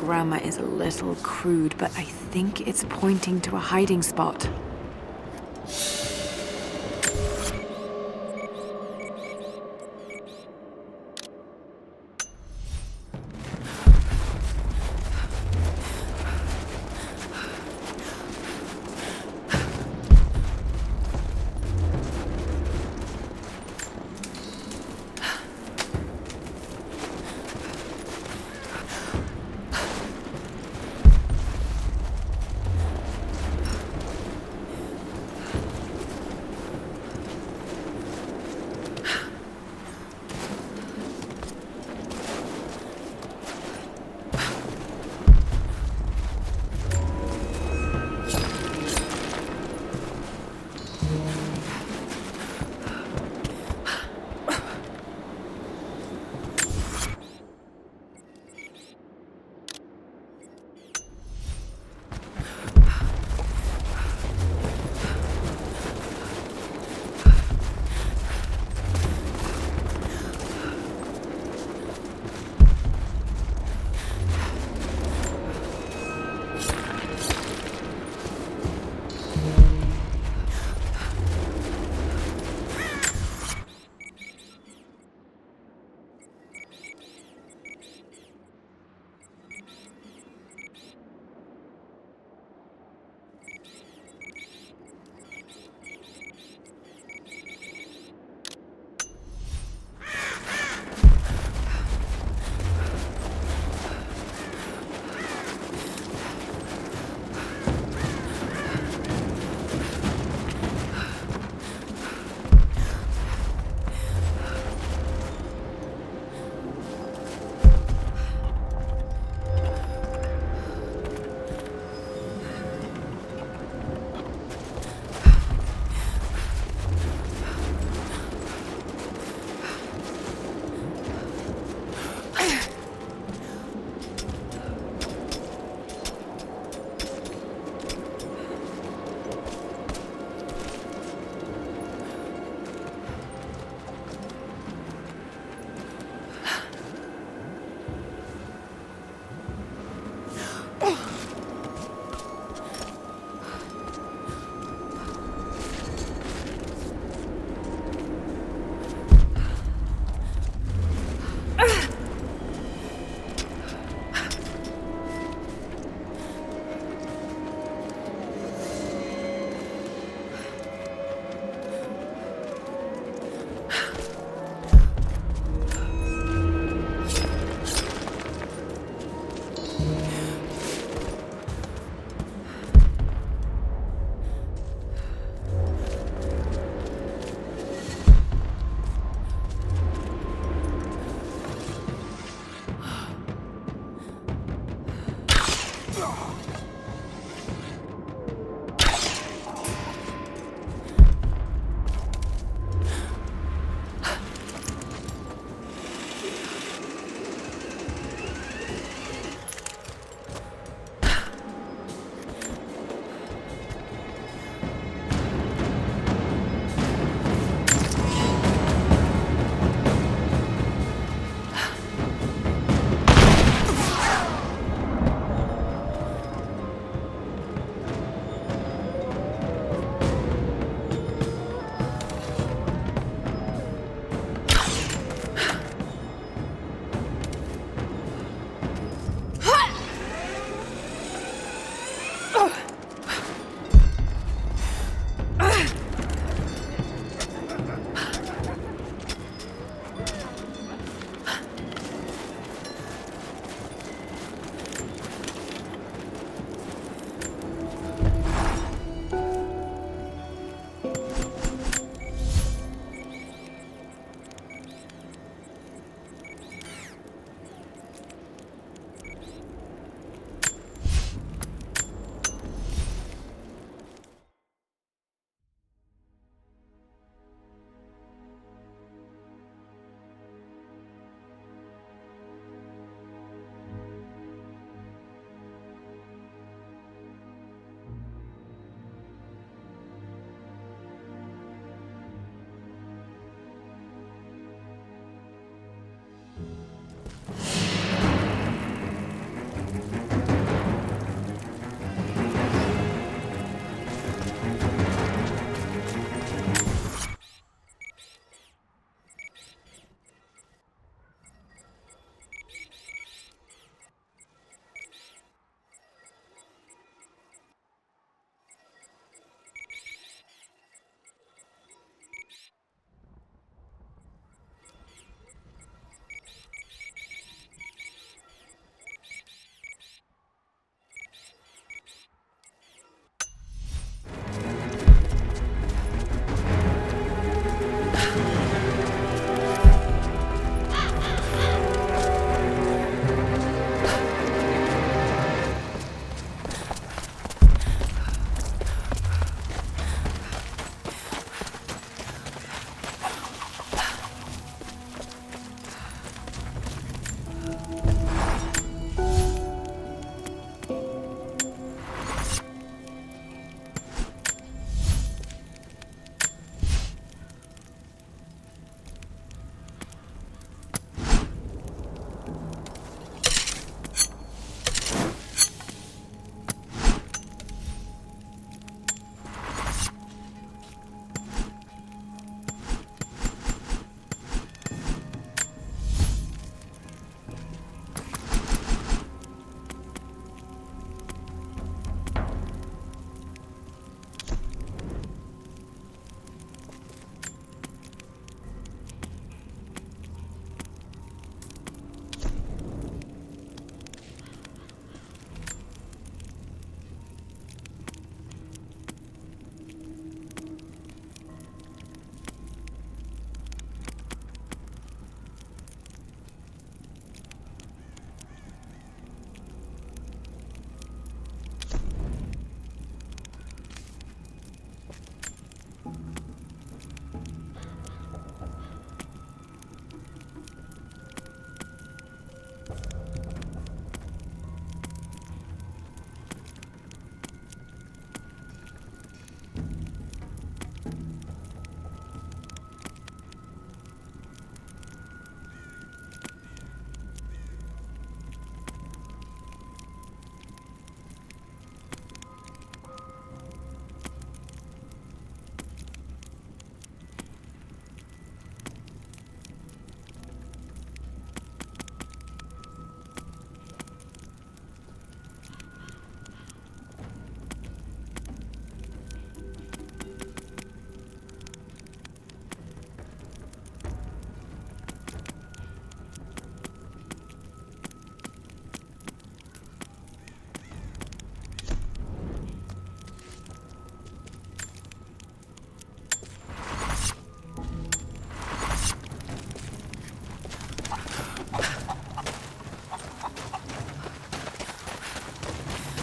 diorama is a little crude, but I think it's pointing to a hiding spot.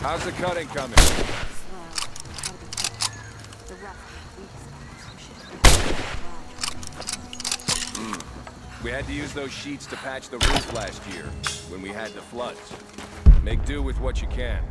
How's the cutting coming? We had to use those sheets to patch the roof last year, when we had the floods. Make do with what you can.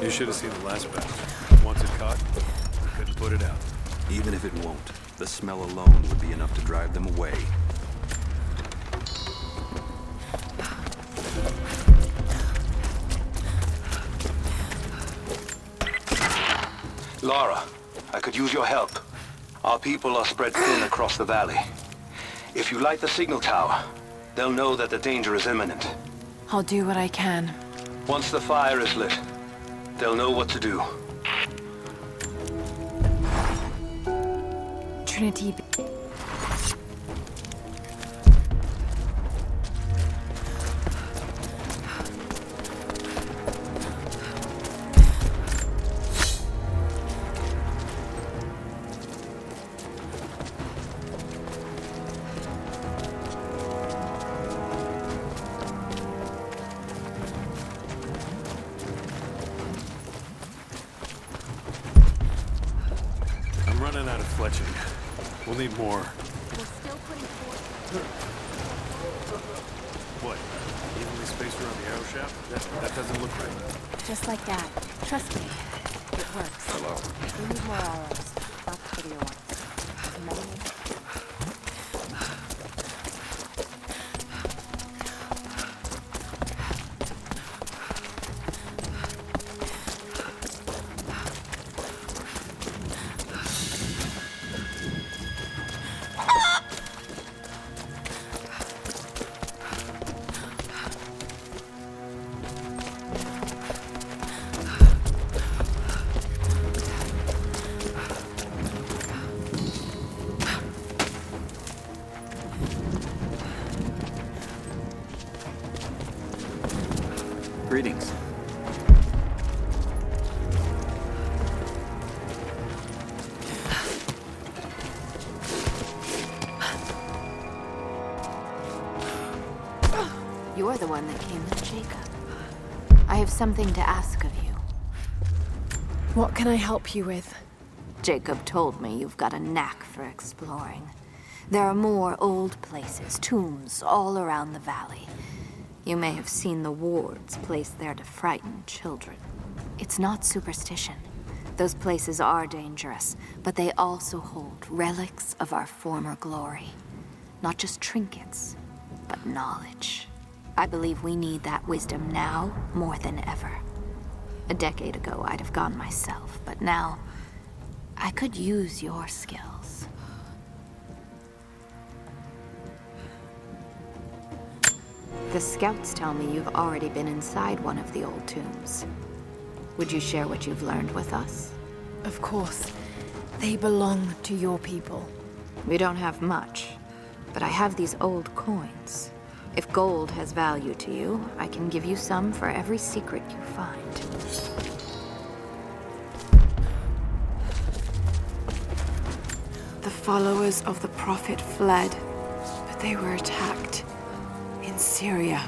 You should have seen the last batch. Once it caught, we couldn't put it out. Even if it won't, the smell alone would be enough to drive them away. Lara, I could use your help. Our people are spread thin across the valley. If you light the signal tower, they'll know that the danger is imminent. I'll do what I can. Once the fire is lit, they'll know what to do. Trinity... Running out of fletching. We'll need more. We're still putting forth. What? Evenly spaced around the arrow shaft? That doesn't look right. Just like that. Trust me. It works. Hello. We need more arrows. Not the video ones. As many as Greetings. You're the one that came with Jacob. I have something to ask of you. What can I help you with? Jacob told me you've got a knack for exploring. There are more old places, tombs, all around the valley. You may have seen the wards placed there to frighten children. It's not superstition. Those places are dangerous, but they also hold relics of our former glory. Not just trinkets, but knowledge. I believe we need that wisdom now more than ever. A decade ago, I'd have gone myself, but now, I could use your skills. The scouts tell me you've already been inside one of the old tombs. Would you share what you've learned with us? Of course. They belong to your people. We don't have much, but I have these old coins. If gold has value to you, I can give you some for every secret you find. The followers of the Prophet fled, but they were attacked in Syria.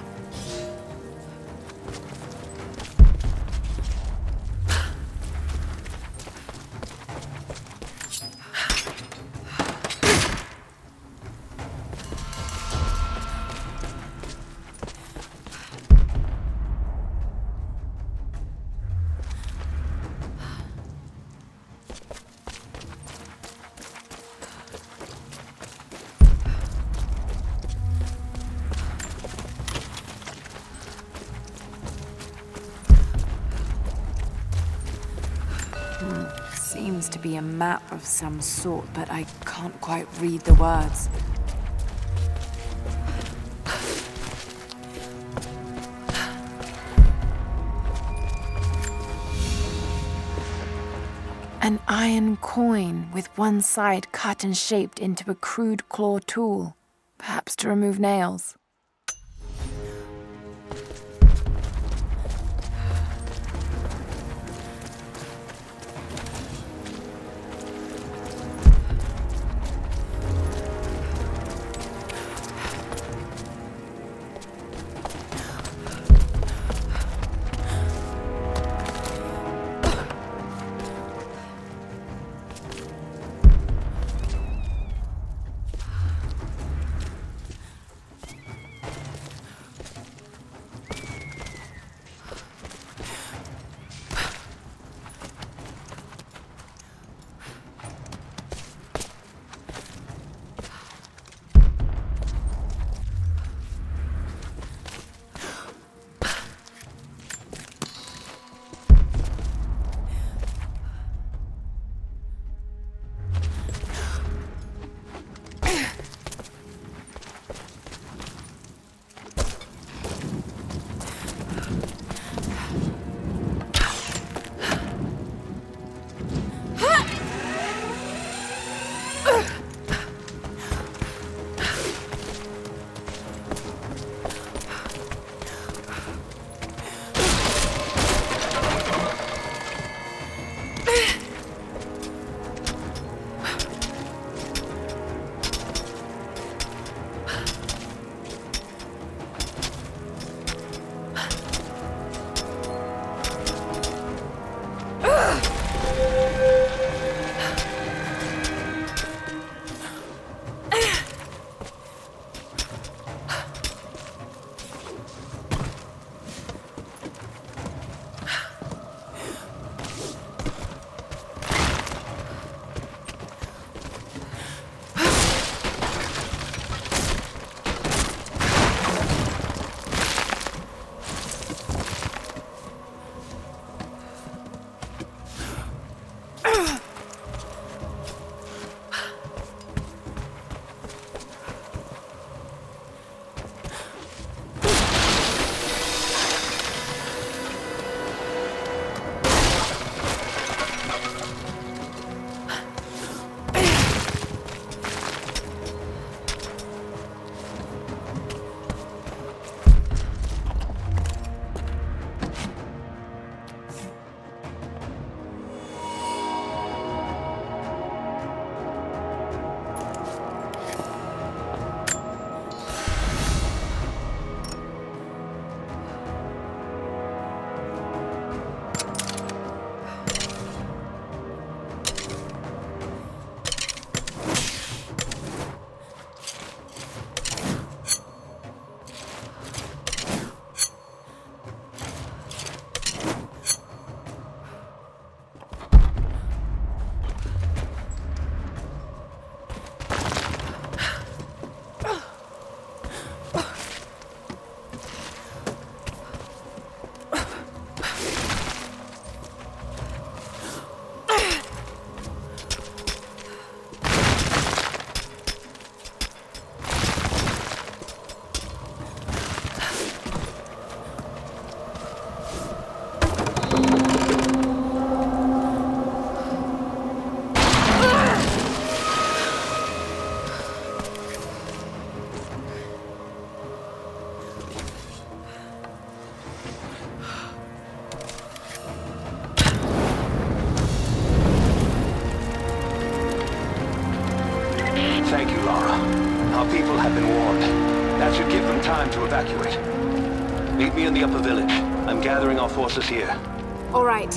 seems to be a map of some sort, but I can't quite read the words. An iron coin with one side cut and shaped into a crude claw tool, perhaps to remove nails. Thank you, Lara. Our people have been warned. That should give them time to evacuate. Meet me in the upper village. I'm gathering our forces here. All right.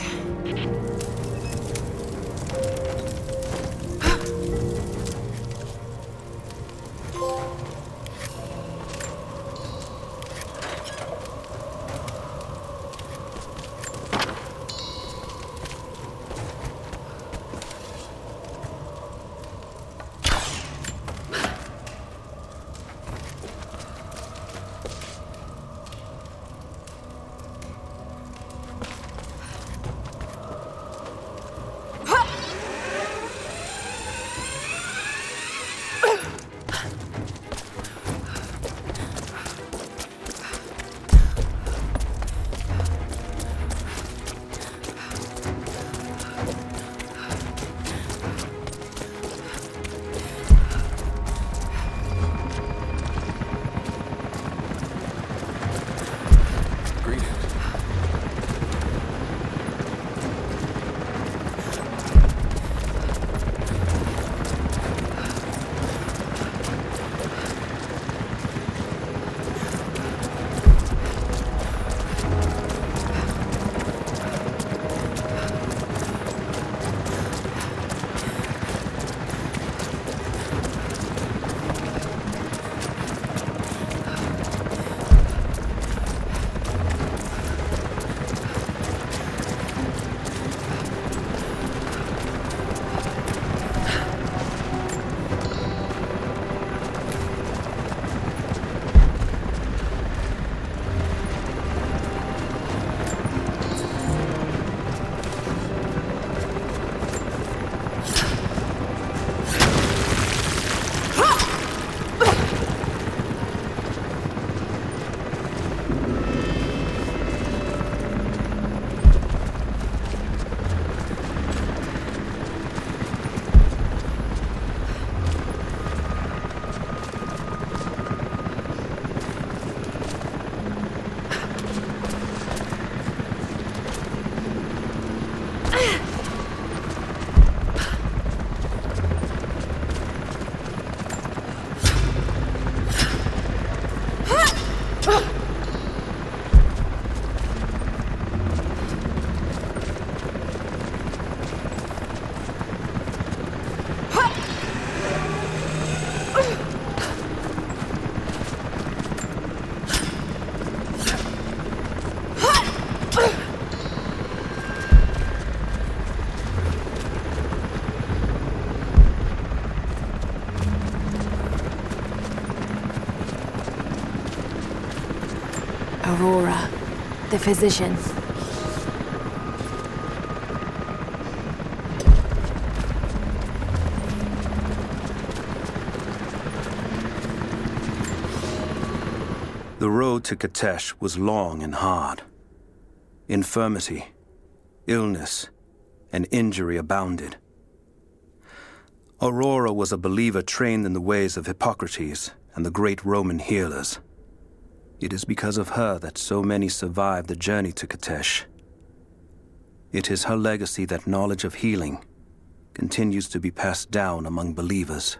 Aurora, the physician. The road to Katesh was long and hard. Infirmity, illness, and injury abounded. Aurora was a believer trained in the ways of Hippocrates and the great Roman healers. It is because of her that so many survived the journey to Katesh. It is her legacy that knowledge of healing continues to be passed down among believers.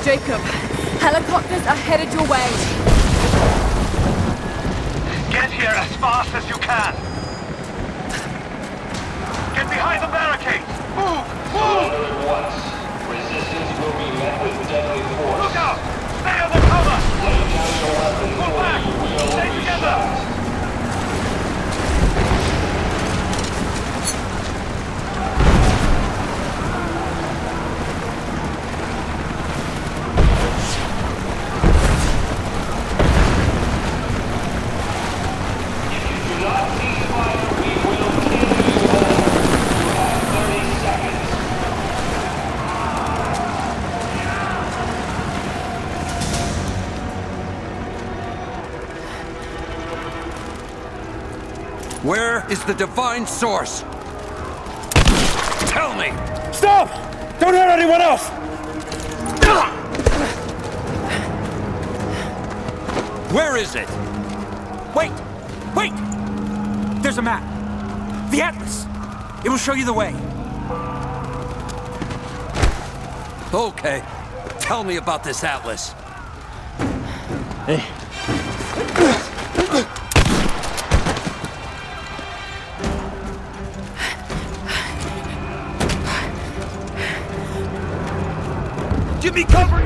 Jacob, helicopters are headed your way. Get here as fast as you can. Get behind the barricades. Move! Move! Surrender at once. Resistance will be met with deadly force. Look out! Stay on the cover! Lay down your weapons Pull or back! you will Stay be together! shot. Where is the divine source? Tell me! Stop! Don't hurt anyone else! Where is it? Wait! Wait! There's a map. The Atlas. It will show you the way. Okay. Tell me about this Atlas. Hey. Give me cover!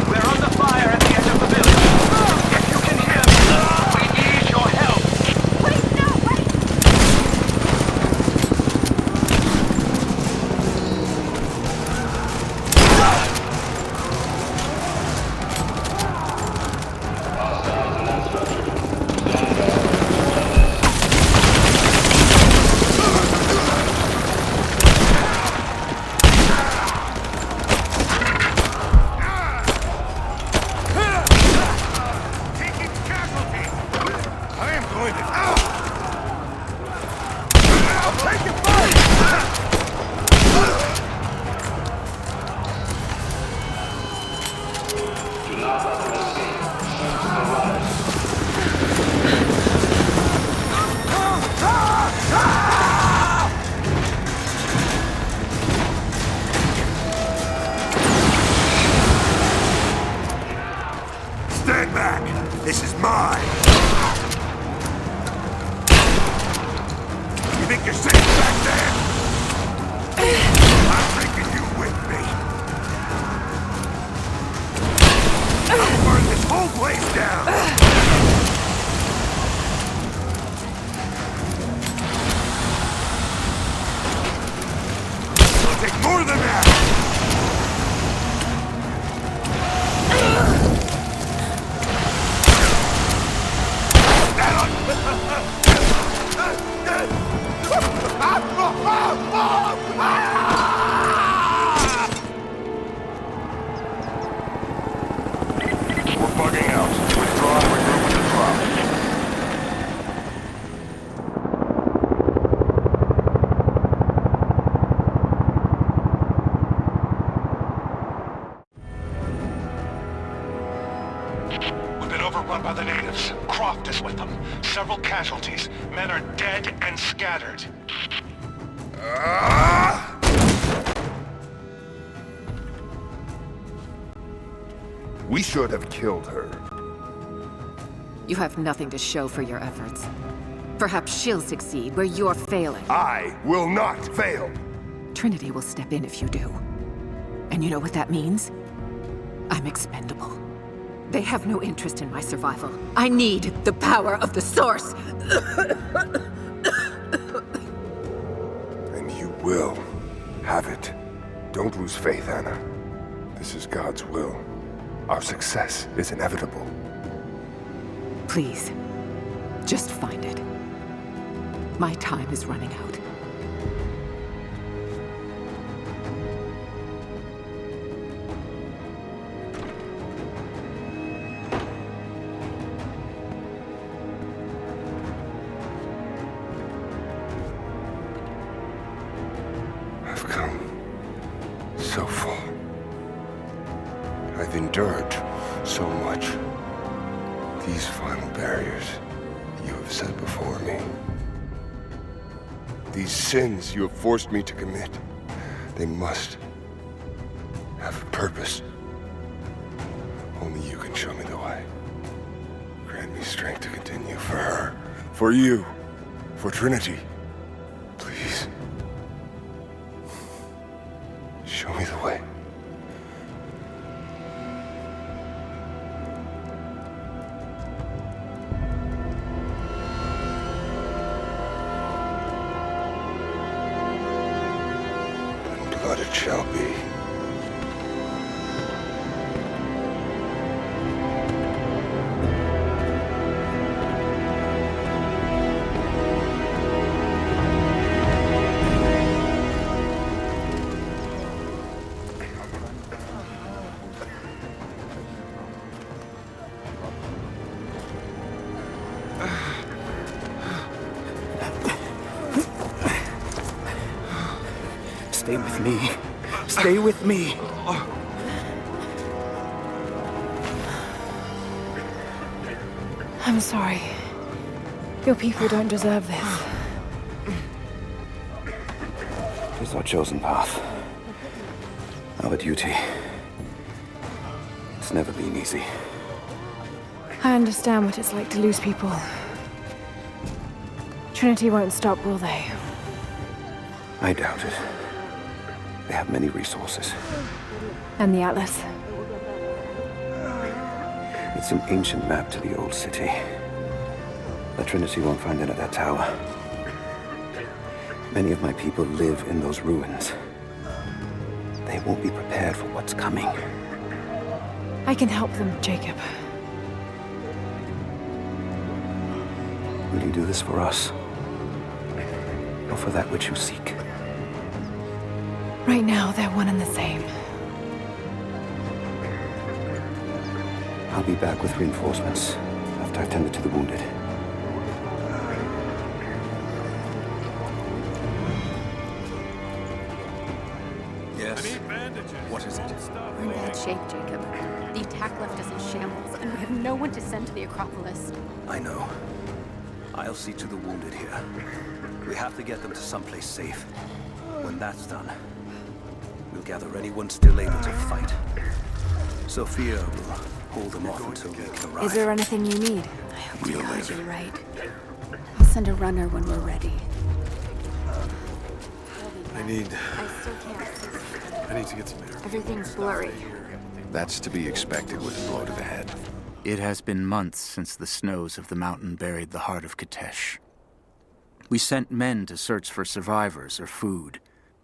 We're under fire at the edge of the village. If you can hear me, we need your help. Wait, no, wait! Stand back! This is mine! You think you're safe back there? I'm taking you with me! I'll burn this whole place down! It'll take more than that! We're bugging out. Withdraw and regroup with the drop. We've been overrun by the natives. Croft is with them. Several casualties. Men are dead and scattered. We should have killed her. You have nothing to show for your efforts. Perhaps she'll succeed where you're failing. I will not fail. Trinity will step in if you do. And you know what that means? I'm expendable. They have no interest in my survival. I need the power of the Source! And you will have it. Don't lose faith, Anna. This is God's will. Our success is inevitable. Please, just find it. My time is running out. I've come so far. I've endured so much. These final barriers you have set before me. These sins you have forced me to commit, they must have a purpose. Only you can show me the way. Grant me strength to continue for her, for you, for Trinity. Please. Show me the way. And blood it shall be. Stay with me. Stay with me. I'm sorry. Your people don't deserve this. It's our chosen path. Our duty. It's never been easy. I understand what it's like to lose people. Trinity won't stop, will they? I doubt it. They have many resources. And the Atlas? It's an ancient map to the old city. The Trinity won't find it at that tower. Many of my people live in those ruins. They won't be prepared for what's coming. I can help them, Jacob. Will you do this for us? Or for that which you seek? Right now, they're one and the same. I'll be back with reinforcements after I've tended to the wounded. Yes? What is it? We're in bad shape, Jacob. The attack left us in shambles, and we have no one to send to the Acropolis. I know. I'll see to the wounded here. We have to get them to someplace safe. When that's done, we'll gather anyone still able to fight. Sophia will hold them off until we can arrive. Is there anything you need? I hope you guys are right. I'll send a runner when we're ready. I need to get some air. Everything's blurry. That's to be expected with a blow to the head. It has been months since the snows of the mountain buried the heart of Katesh. We sent men to search for survivors or food,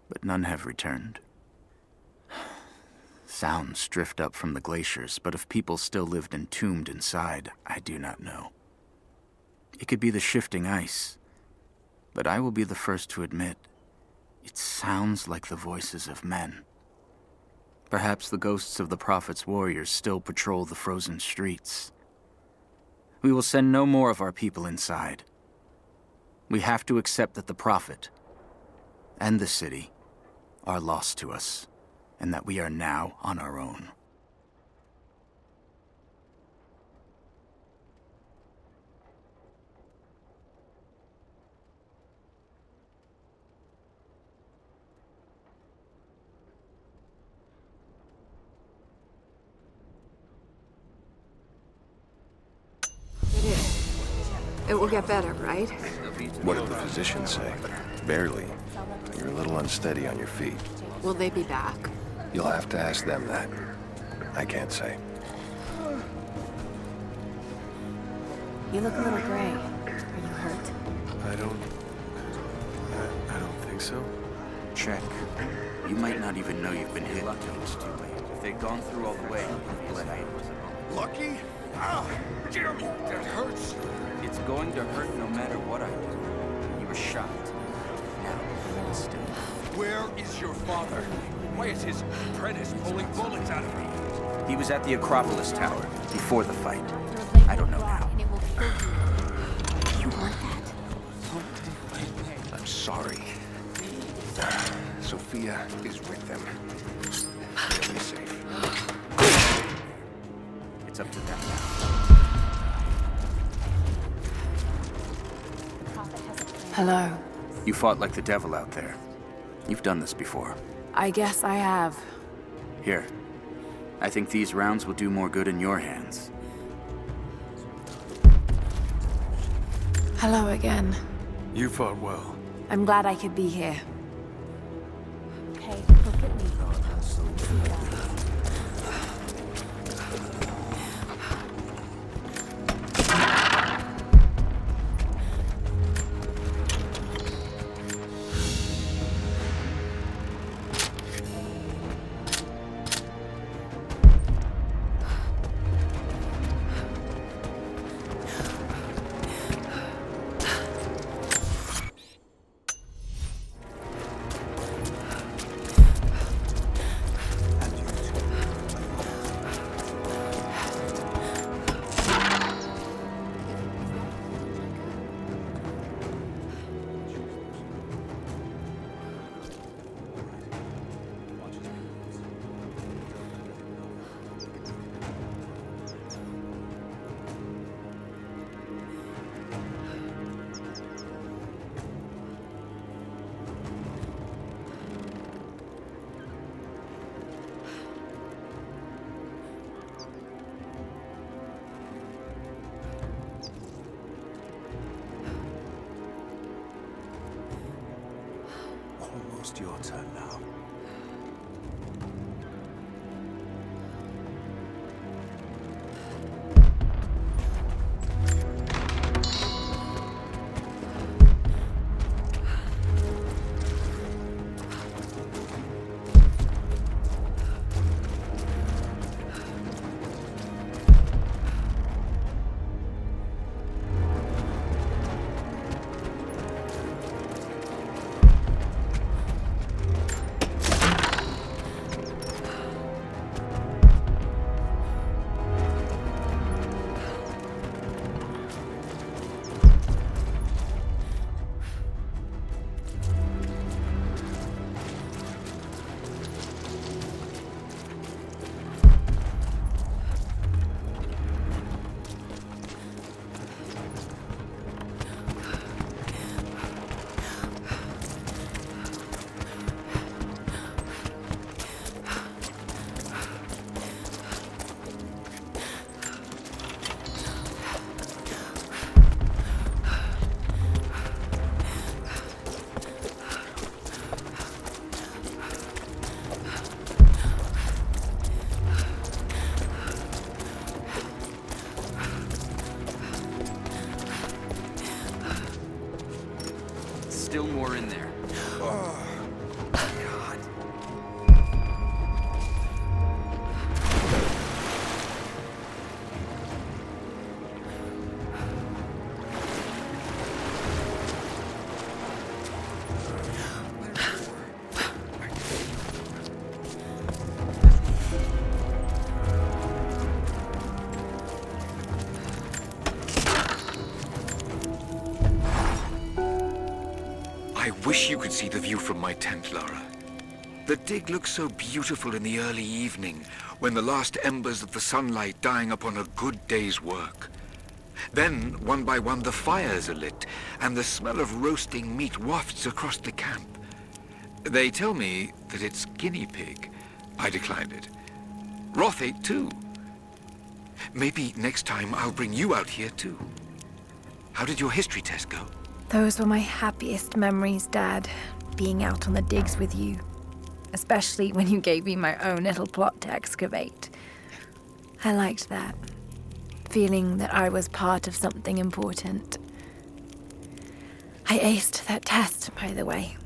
but none have returned. Sounds drift up from the glaciers, but if people still lived entombed inside, I do not know. It could be the shifting ice, but I will be the first to admit, it sounds like the voices of men. Perhaps the ghosts of the Prophet's warriors still patrol the frozen streets. We will send no more of our people inside. We have to accept that the Prophet and the city are lost to us, and that we are now on our own. It will get better, right? What did the physicians say? Barely. You're a little unsteady on your feet. Will they be back? You'll have to ask them that. I can't say. You look a little gray. Are you hurt? I don't think so. Check. You might not even know you've been hit until it's too late. If they'd gone through all the way, you'd bled out. Lucky? Ah! Jeremy, that hurts! It's going to hurt no matter what I do. You were shot. Now, hold still. Where is your father? Why is his apprentice pulling bullets out of me? He was at the Acropolis Tower before the fight. I don't know now. You want that? I'm sorry. Sophia is with them. They'll be safe. It's up to them now. Hello. You fought like the devil out there. You've done this before. I guess I have. Here. I think these rounds will do more good in your hands. Hello again. You fought well. I'm glad I could be here. Okay, look at me. Just your turn now. Still more in there. I wish you could see the view from my tent, Lara. The dig looks so beautiful in the early evening, when the last embers of the sunlight dying upon a good day's work. Then, one by one, the fires are lit, and the smell of roasting meat wafts across the camp. They tell me that it's guinea pig. I declined it. Roth ate too. Maybe next time I'll bring you out here too. How did your history test go? Those were my happiest memories, Dad, being out on the digs with you. Especially when you gave me my own little plot to excavate. I liked that. Feeling that I was part of something important. I aced that test, by the way.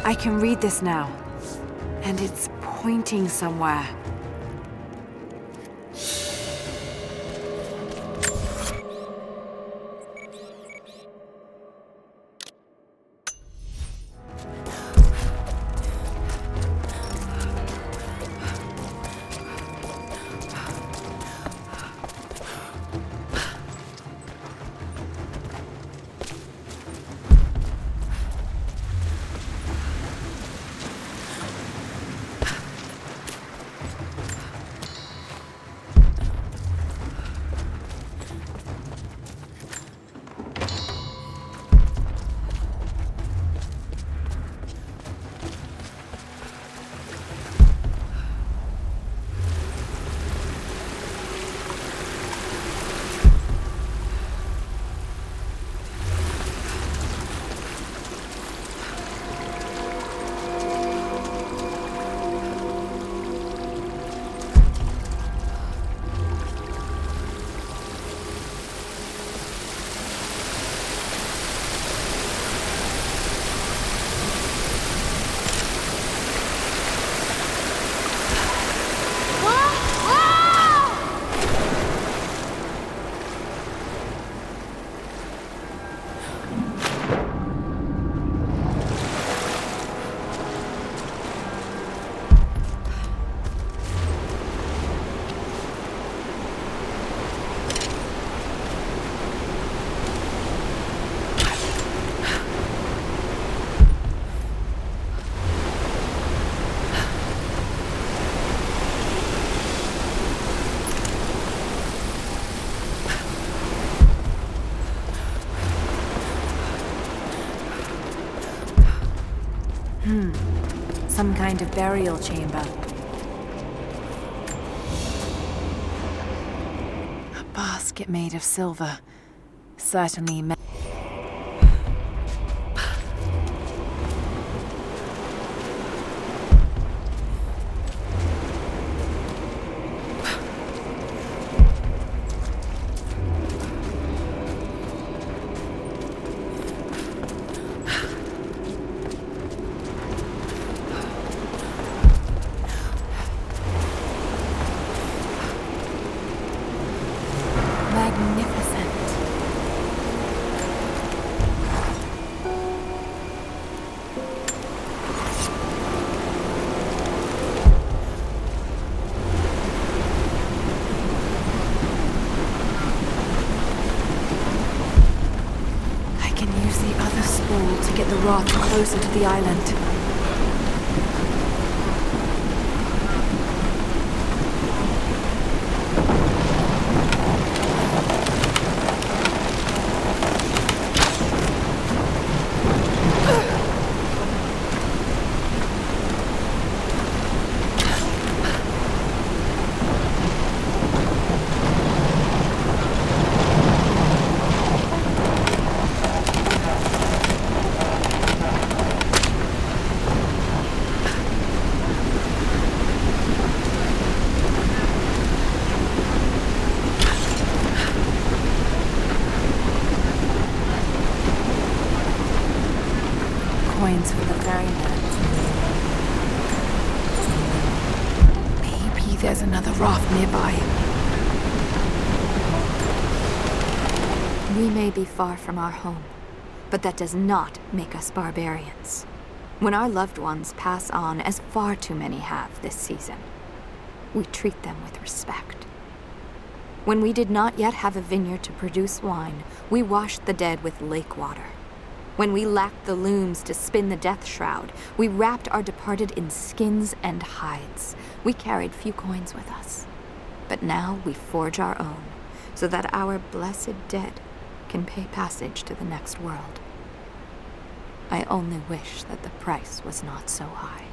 I can read this now. And it's pointing somewhere. Some kind of burial chamber. A basket made of silver. Certainly Wrath closer to the island. Coins for the ferryman. Maybe there's another raft nearby. We may be far from our home, but that does not make us barbarians. When our loved ones pass on, as far too many have this season, we treat them with respect. When we did not yet have a vineyard to produce wine, we washed the dead with lake water. When we lacked the looms to spin the death shroud, we wrapped our departed in skins and hides. We carried few coins with us. But now we forge our own, so that our blessed dead can pay passage to the next world. I only wish that the price was not so high.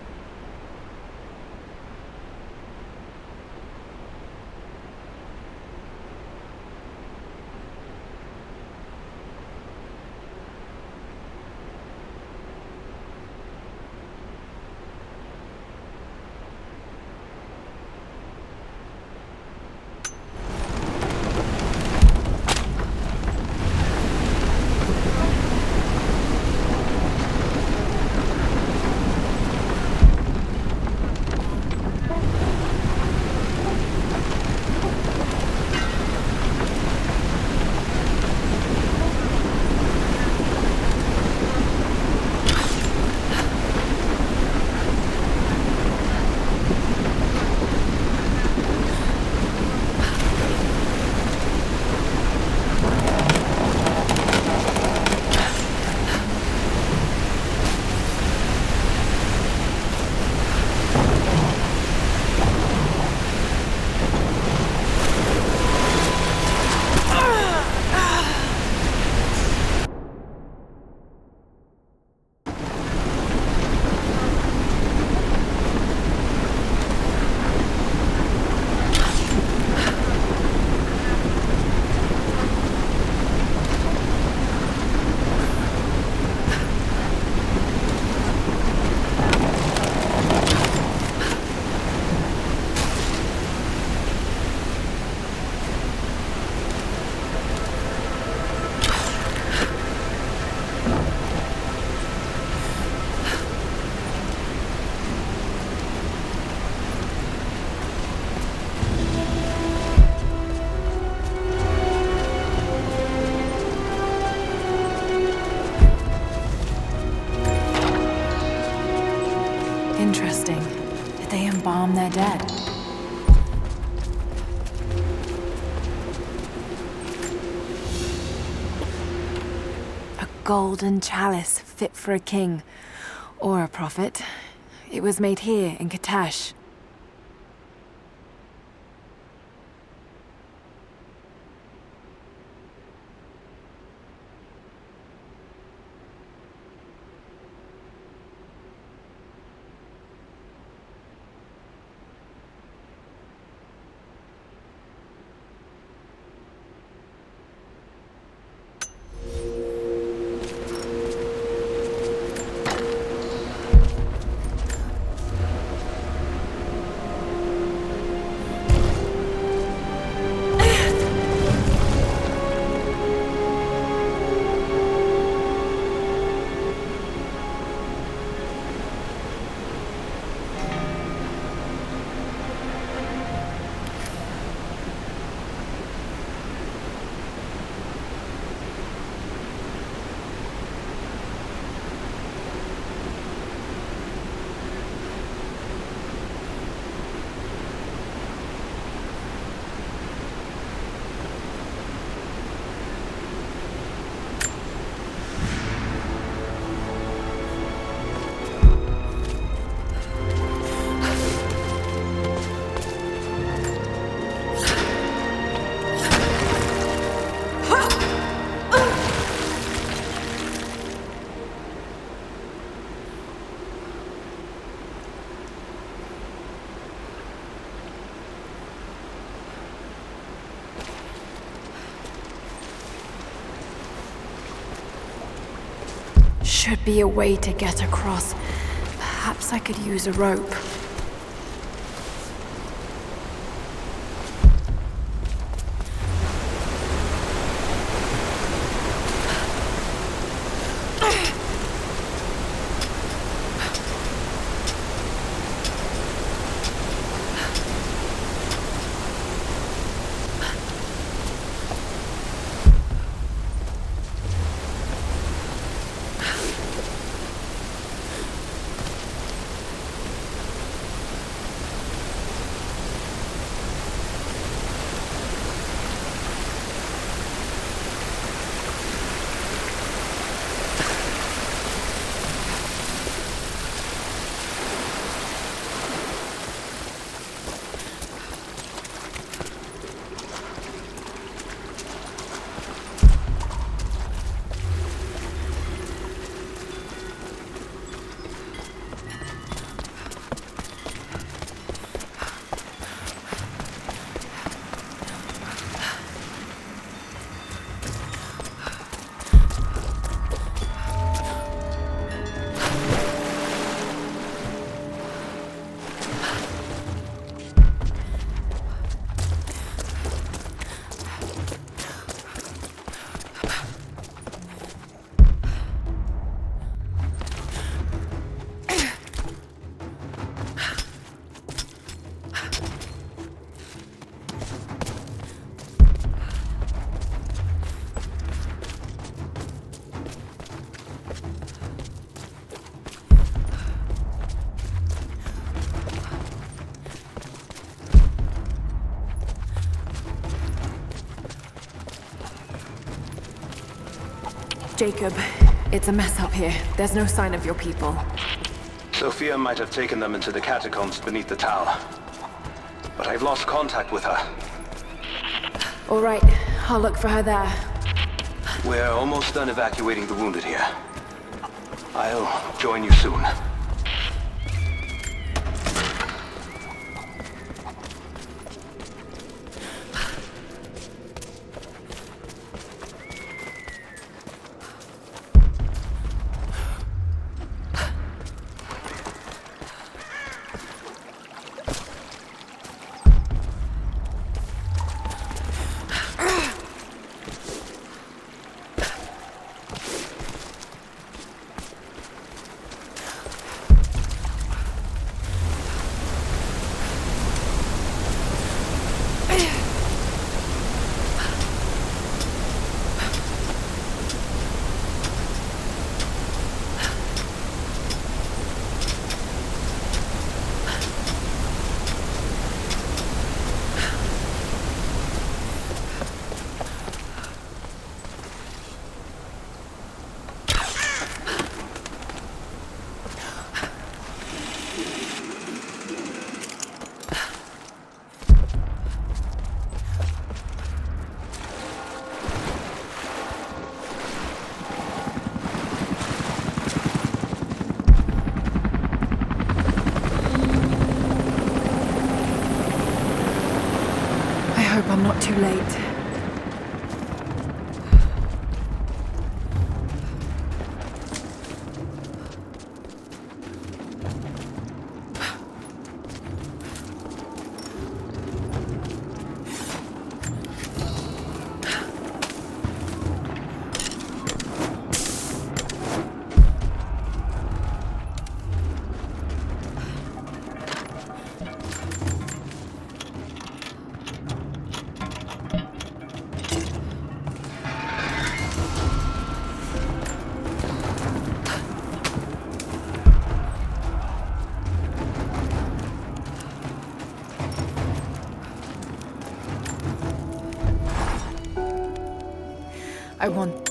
Interesting. Did they embalm their dead? A golden chalice fit for a king. Or a prophet. It was made here in Katash. Should be a way to get across. Perhaps I could use a rope. Jacob, it's a mess up here. There's no sign of your people. Sophia might have taken them into the catacombs beneath the tower. But I've lost contact with her. All right, I'll look for her there. We're almost done evacuating the wounded here. I'll join you soon. hope I'm not too late. I want...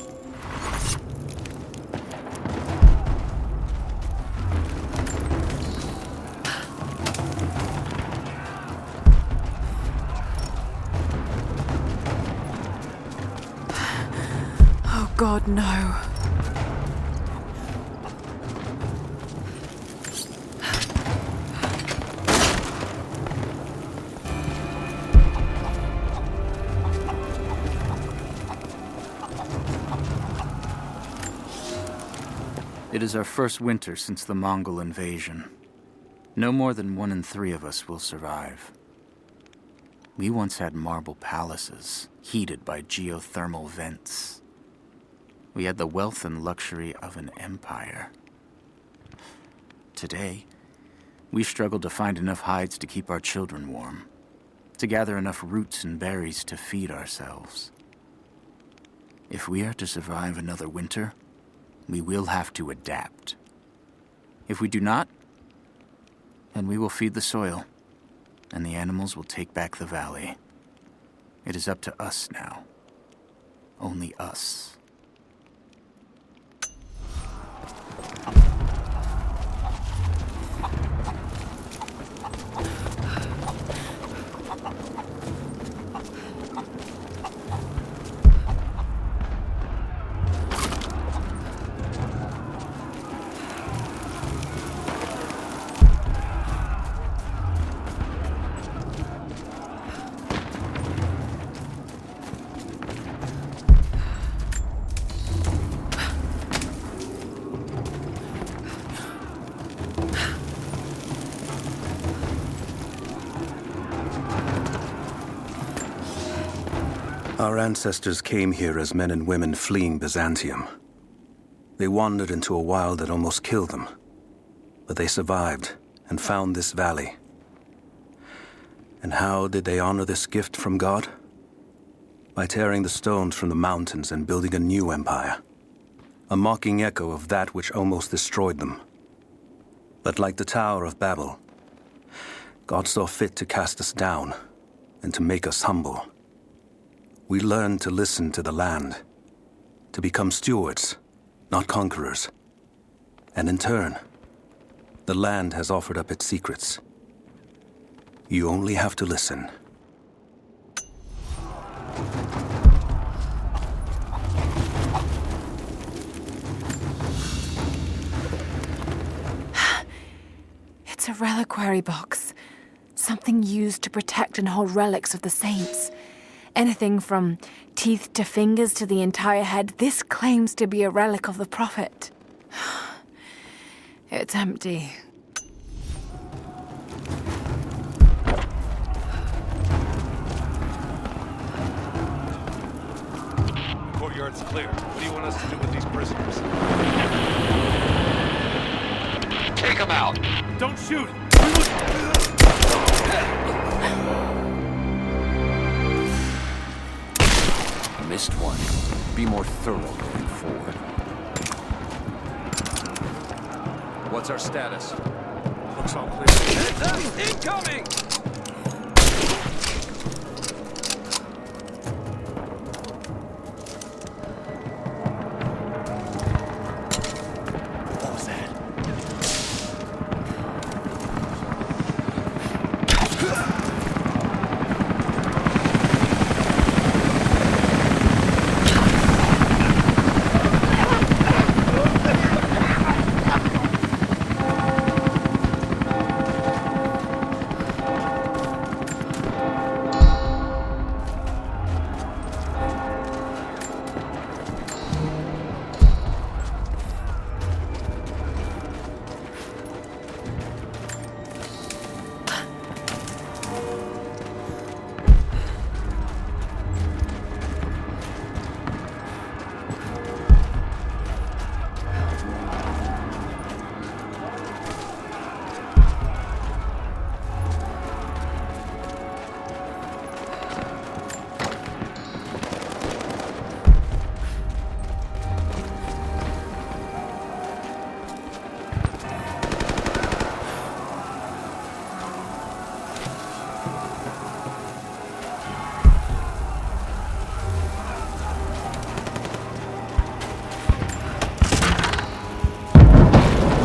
Oh God, no. It is our first winter since the Mongol invasion. No more than 1 in 3 of us will survive. We once had marble palaces, heated by geothermal vents. We had the wealth and luxury of an empire. Today, we struggle to find enough hides to keep our children warm, to gather enough roots and berries to feed ourselves. If we are to survive another winter, we will have to adapt. If we do not, then we will feed the soil, and the animals will take back the valley. It is up to us now. Only us. Our ancestors came here as men and women fleeing Byzantium. They wandered into a wild that almost killed them. But they survived and found this valley. And how did they honor this gift from God? By tearing the stones from the mountains and building a new empire. A mocking echo of that which almost destroyed them. But like the Tower of Babel, God saw fit to cast us down and to make us humble. We learned to listen to the land, to become stewards, not conquerors. And in turn, the land has offered up its secrets. You only have to listen. It's a reliquary box. Something used to protect and hold relics of the saints. Anything from teeth to fingers to the entire head, this claims to be a relic of the Prophet. It's empty. The courtyard's clear. What do you want us to do with these prisoners? Take them out! Don't shoot! Missed one. Be more thorough going forward. What's our status? Looks all clear. Heads up! Incoming! What was that?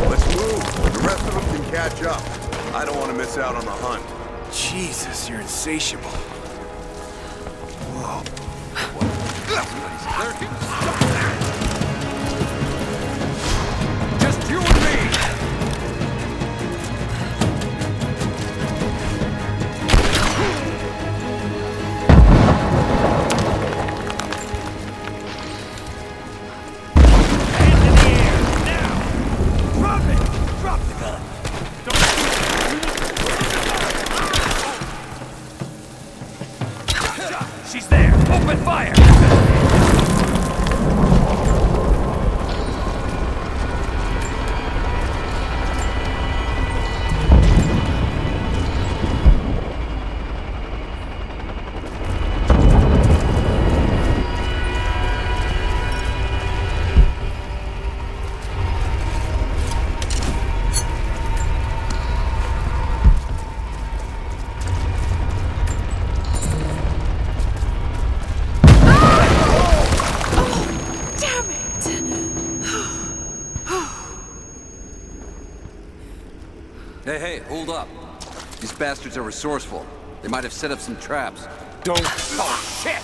Let's move. The rest of them can catch up. I don't want to miss out on the hunt. Jesus, you're insatiable. Whoa. Just you and me! She's there! Open fire! Hey, hold up. These bastards are resourceful. They might have set up some traps. Don't... Oh, shit!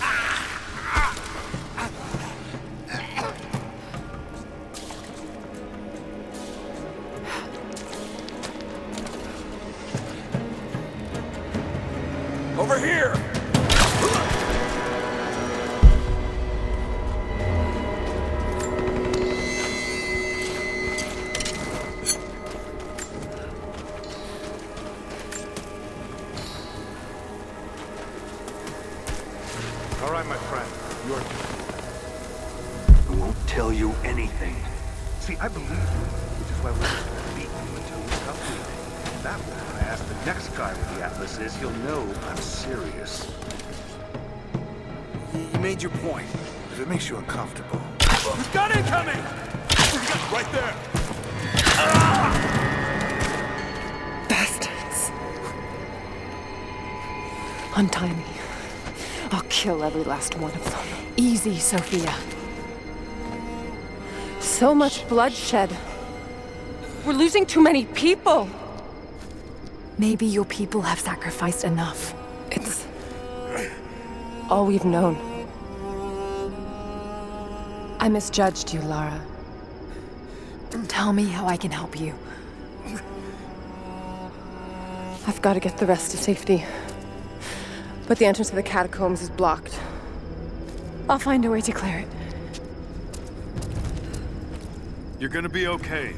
Over here! All right, my friend. You're... I won't tell you anything. See, I believe you, which is why we're just gonna beat you until you stop breathing. That way, when I ask the next guy where the Atlas is, he'll know I'm serious. You made your point. If it makes you uncomfortable. We've got incoming! Right there! Bastards. Untie me. I'll kill every last one of them. Easy, Sophia. So much bloodshed. We're losing too many people. Maybe your people have sacrificed enough. It's all we've known. I misjudged you, Lara. Tell me how I can help you. I've got to get the rest to safety. But the entrance to the catacombs is blocked. I'll find a way to clear it. You're gonna be okay.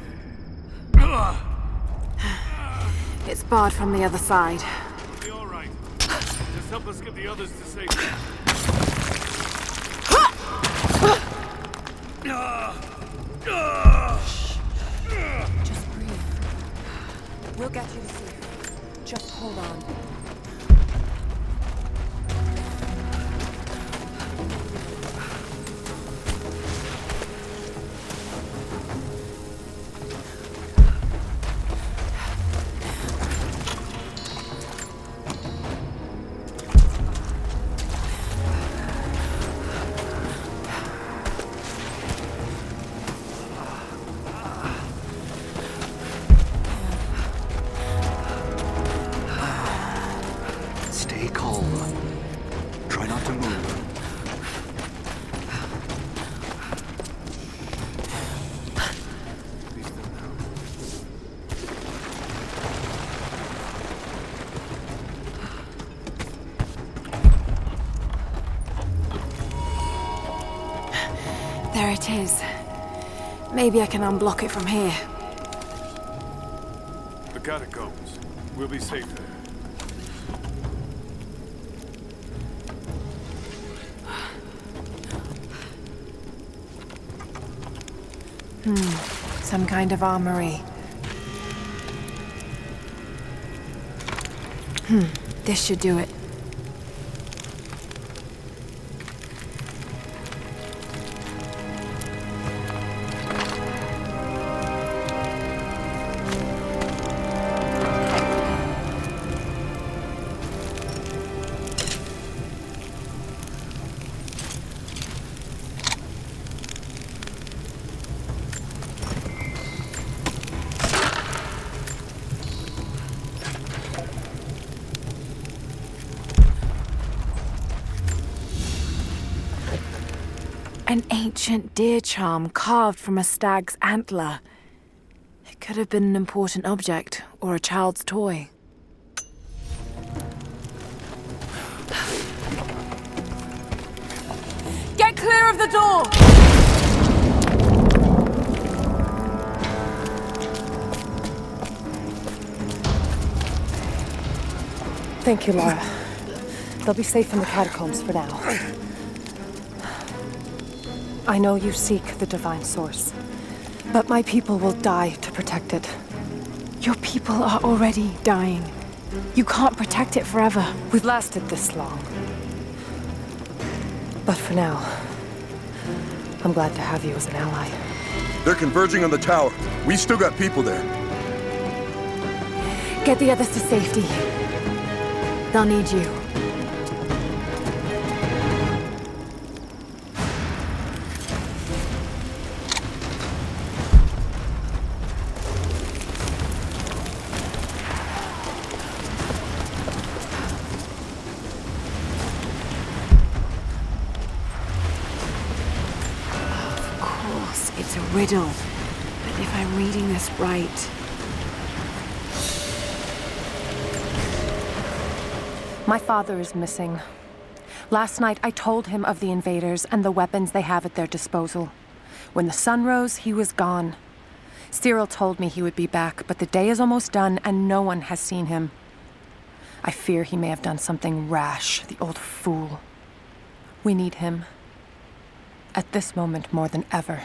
It's barred from the other side. We'll be all right. Just help us get the others to safety. Just breathe. We'll get you to safety. Just hold on. Stay calm. Try not to move. There it is. Maybe I can unblock it from here. The catacombs. We'll be safe there. Some kind of armory. This should do it. An ancient deer charm carved from a stag's antler. It could have been an important object, or a child's toy. Get clear of the door! Thank you, Lara. They'll be safe in the catacombs for now. I know you seek the divine source, but my people will die to protect it. Your people are already dying. You can't protect it forever. We've lasted this long. But for now, I'm glad to have you as an ally. They're converging on the tower. We still got people there. Get the others to safety. They'll need you. Of course, it's a riddle. But if I'm reading this right... My father is missing. Last night, I told him of the invaders and the weapons they have at their disposal. When the sun rose, he was gone. Cyril told me he would be back, but the day is almost done and no one has seen him. I fear he may have done something rash, the old fool. We need him. At this moment more than ever.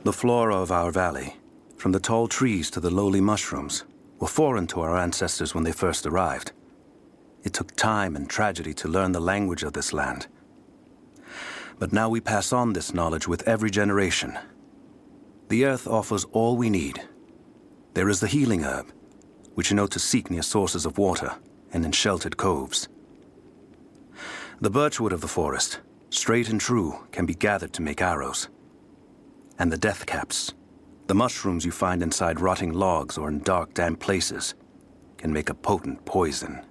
The flora of our valley, from the tall trees to the lowly mushrooms, were foreign to our ancestors when they first arrived. It took time and tragedy to learn the language of this land. But now we pass on this knowledge with every generation. The earth offers all we need. There is the healing herb, which you know to seek near sources of water and in sheltered coves. The birchwood of the forest, straight and true, can be gathered to make arrows. And the death caps, the mushrooms you find inside rotting logs or in dark, damp places, can make a potent poison.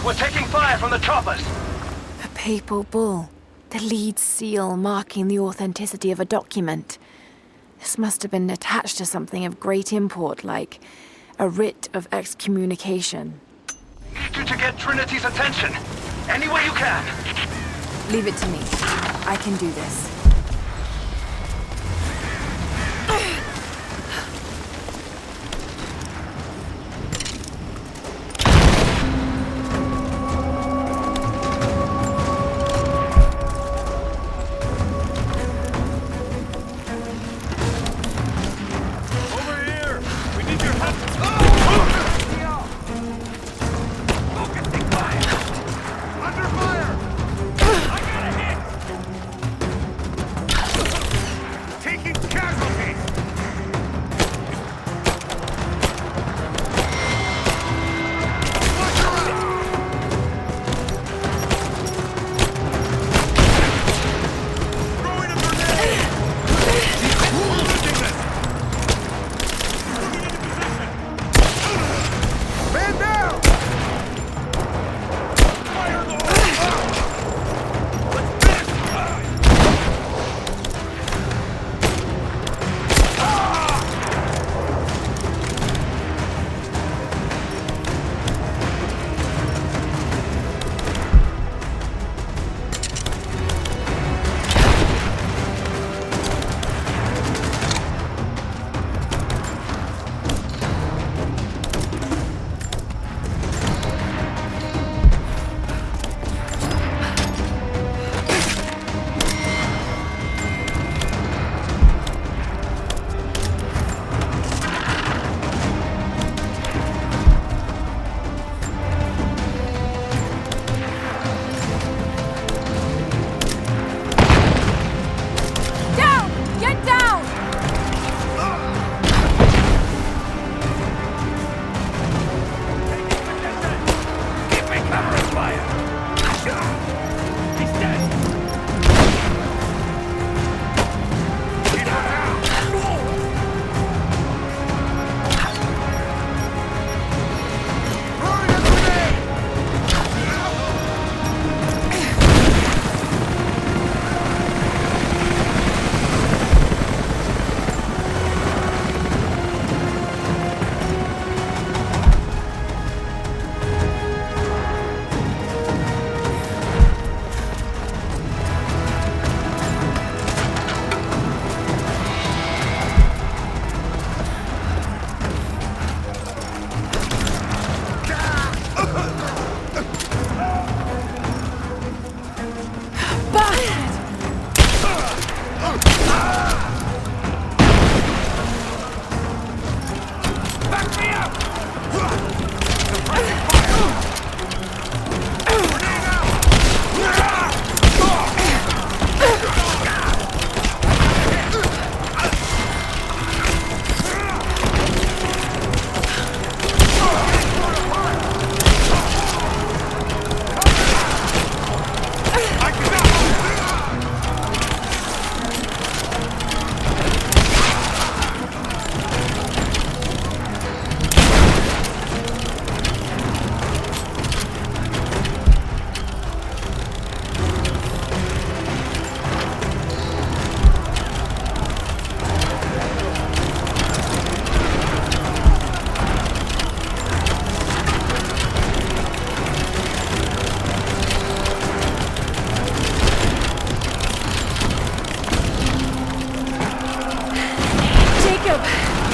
We're taking fire from the choppers! A papal bull. The lead seal marking the authenticity of a document. This must have been attached to something of great import, like a writ of excommunication. Need you to get Trinity's attention. Any way you can. Leave it to me. I can do this.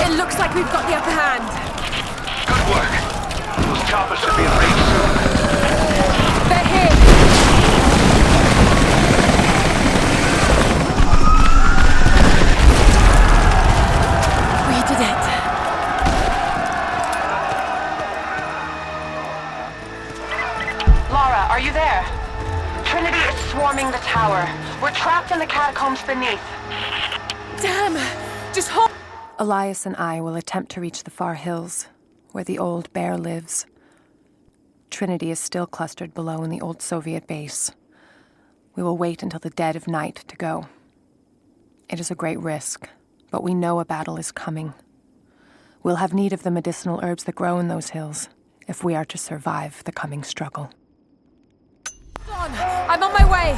It looks like we've got the upper hand. Good work. Those choppers should be in range soon. They're here. We did it. Lara, are you there? Trinity is swarming the tower. We're trapped in the catacombs beneath. Damn! Just hold... Elias and I will attempt to reach the far hills, where the old bear lives. Trinity is still clustered below in the old Soviet base. We will wait until the dead of night to go. It is a great risk, but we know a battle is coming. We'll have need of the medicinal herbs that grow in those hills if we are to survive the coming struggle. I'm on my way!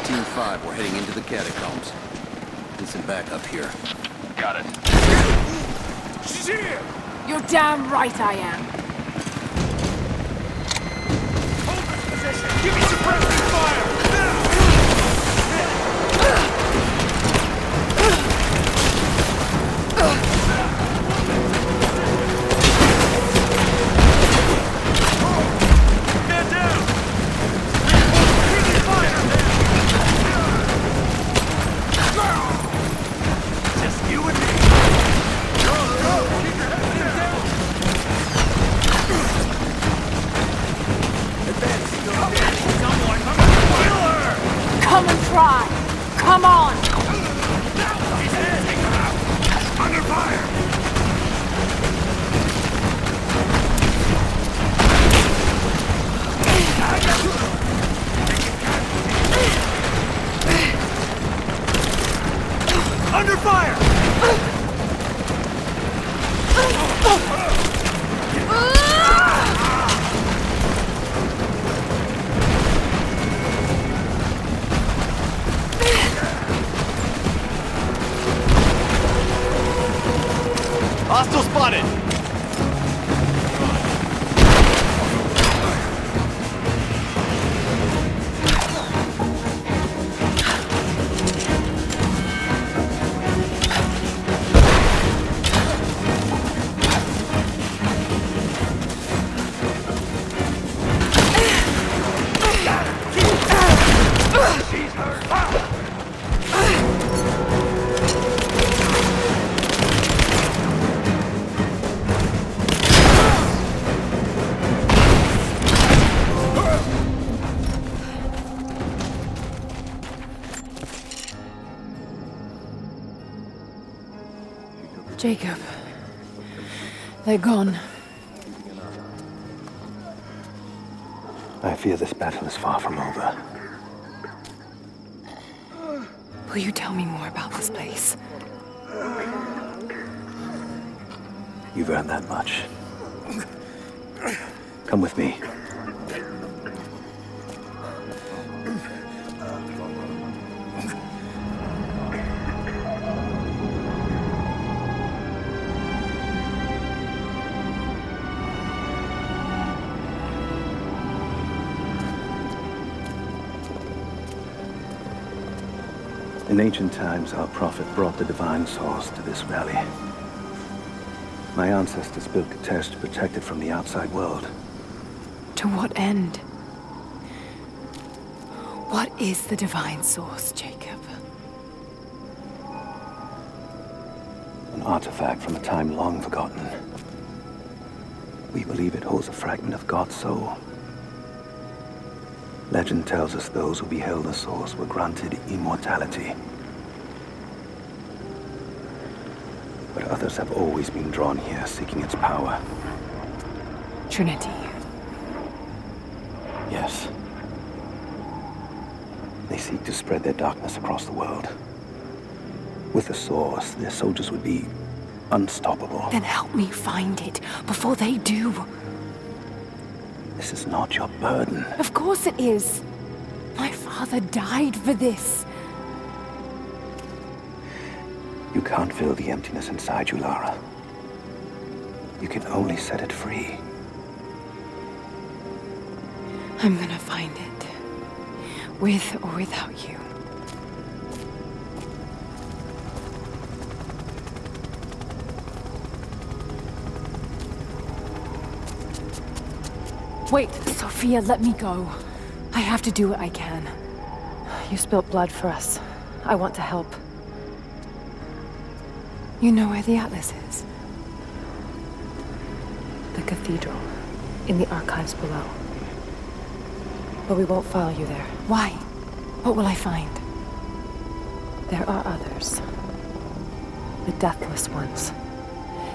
Team 5, we're heading into the catacombs. Listen back up here. Got it. You're damn right I am. Hold this position! Give me suppressing fire! Man down! Taking fire! Just you and me! Go! Keep your head down! Someone, I'm gonna kill her! Come and try! Come on! He's dead! Take him out! Under fire! Under fire! Hostile spotted! Jacob. They're gone. I fear this battle is far from over. Will you tell me more about this place? You've earned that much. Come with me. In ancient times, our prophet brought the divine source to this valley. My ancestors built Katesh to protect it from the outside world. To what end? What is the divine source, Jacob? An artifact from a time long forgotten. We believe it holds a fragment of God's soul. Legend tells us those who beheld the source were granted immortality. But others have always been drawn here, seeking its power. Trinity. Yes. They seek to spread their darkness across the world. With the source, their soldiers would be unstoppable. Then help me find it before they do. This is not your burden. Of course it is. My father died for this. You can't fill the emptiness inside you, Lara. You can only set it free. I'm gonna find it. With or without you. Wait, Sophia, let me go. I have to do what I can. You spilt blood for us. I want to help. You know where the Atlas is? The cathedral. In the archives below. But we won't follow you there. Why? What will I find? There are others. The Deathless Ones.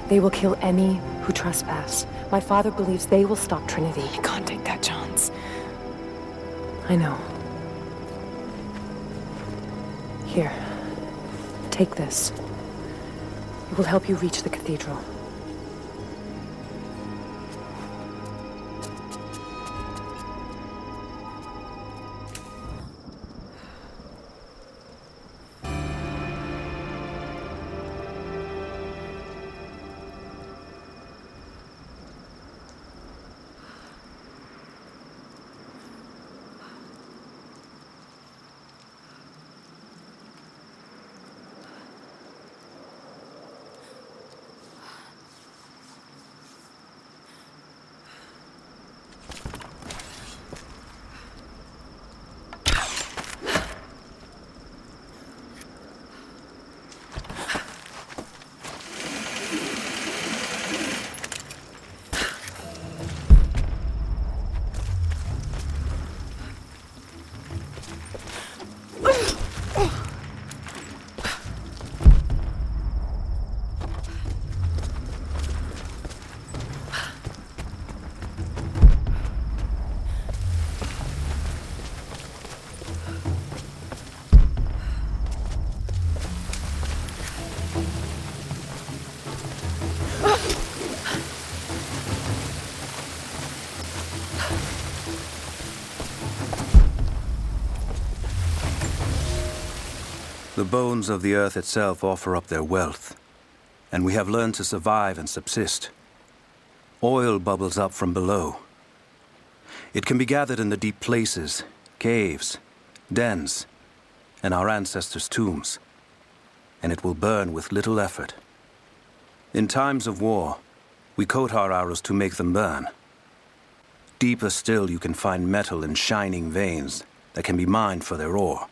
They will kill any who trespass. My father believes they will stop Trinity. I can't take that chance. I know. Here. Take this. It will help you reach the cathedral. The bones of the earth itself offer up their wealth, and we have learned to survive and subsist. Oil bubbles up from below. It can be gathered in the deep places, caves, dens, and our ancestors' tombs, and it will burn with little effort. In times of war, we coat our arrows to make them burn. Deeper still, you can find metal in shining veins that can be mined for their ore.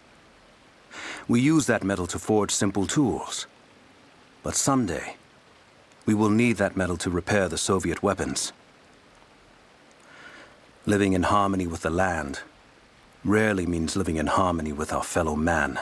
We use that metal to forge simple tools. But someday, we will need that metal to repair the Soviet weapons. Living in harmony with the land rarely means living in harmony with our fellow man.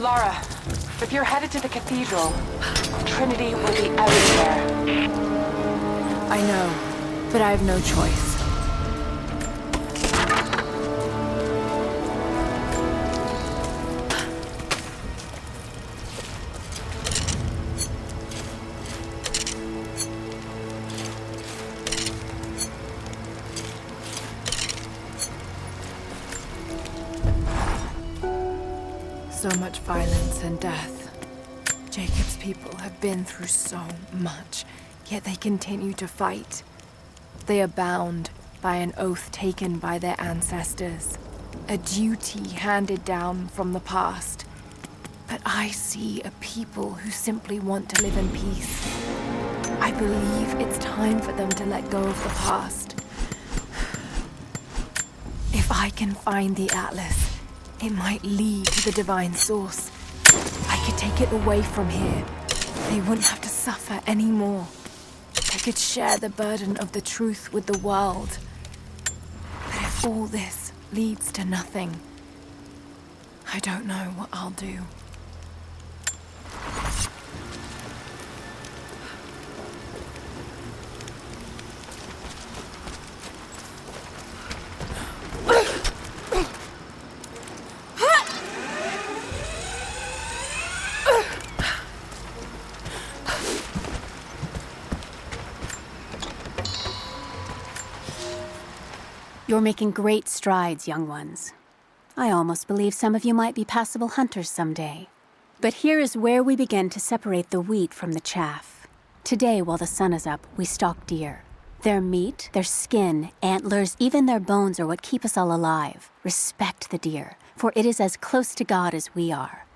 Lara, if you're headed to the cathedral, Trinity will be out there. I know, but I have no choice. So much violence and death. Jacob's people have been through so much, yet they continue to fight. They are bound by an oath taken by their ancestors, a duty handed down from the past. But I see a people who simply want to live in peace. I believe it's time for them to let go of the past. If I can find the Atlas, it might lead to the divine source. I could take it away from here. They wouldn't have to suffer anymore. They could share the burden of the truth with the world. But if all this leads to nothing, I don't know what I'll do. You're making great strides, young ones. I almost believe some of you might be passable hunters someday. But here is where we begin to separate the wheat from the chaff. Today, while the sun is up, we stalk deer. Their meat, their skin, antlers, even their bones are what keep us all alive. Respect the deer, for it is as close to God as we are.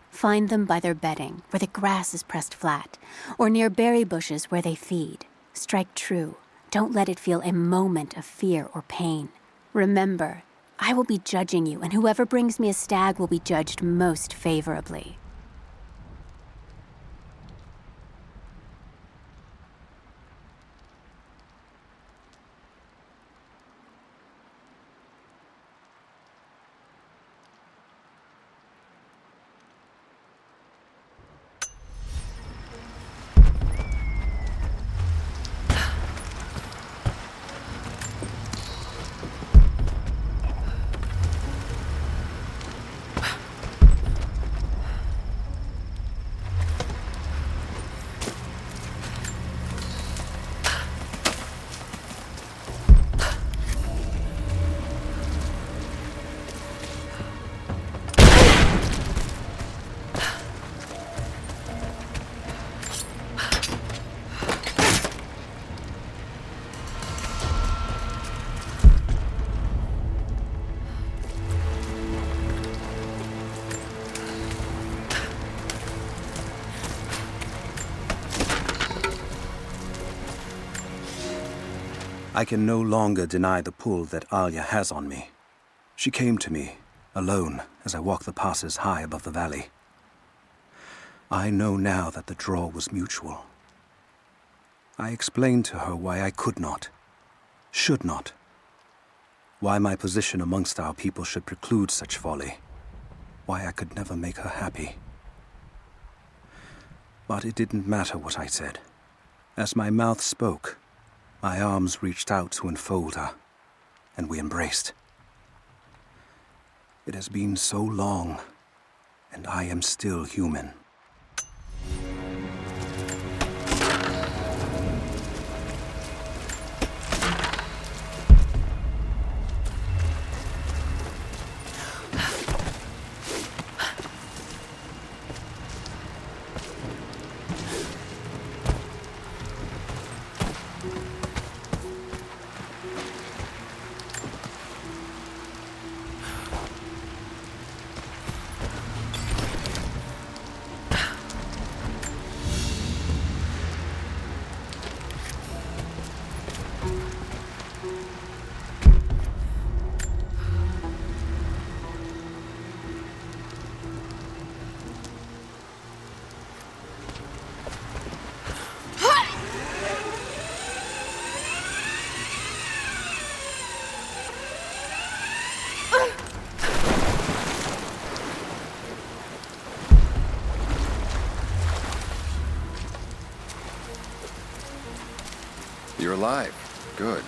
Find them by their bedding, where the grass is pressed flat, or near berry bushes where they feed. Strike true. Don't let it feel a moment of fear or pain. Remember, I will be judging you, and whoever brings me a stag will be judged most favorably. I can no longer deny the pull that Alia has on me. She came to me, alone, as I walked the passes high above the valley. I know now that the draw was mutual. I explained to her why I could not, should not, why my position amongst our people should preclude such folly, why I could never make her happy. But it didn't matter what I said. As my mouth spoke, my arms reached out to enfold her, and we embraced. It has been so long, and I am still human. You're alive. Good.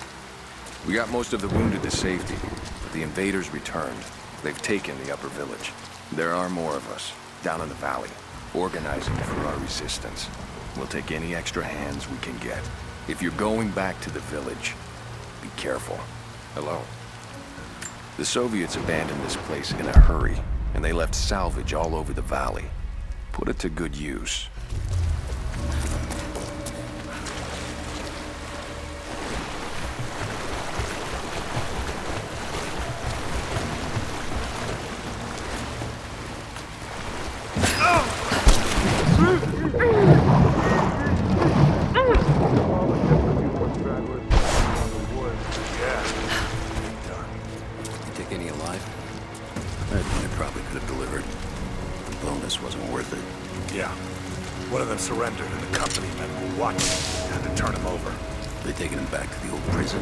We got most of the wounded to safety, but the invaders returned. They've taken the upper village. There are more of us, down in the valley, organizing for our resistance. We'll take any extra hands we can get. If you're going back to the village, be careful. Hello? The Soviets abandoned this place in a hurry, and they left salvage all over the valley. Put it to good use. Surrendered and the company men were watching. Had to turn him over. They taking him back to the old prison?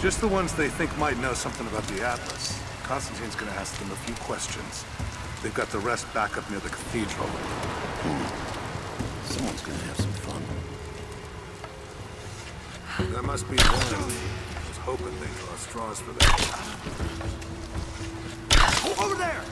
Just the ones they think might know something about the Atlas. Constantine's gonna ask them a few questions. They've got the rest back up near the cathedral. Someone's gonna have some fun. That must be one. I was hoping they draw straws for that. Over there!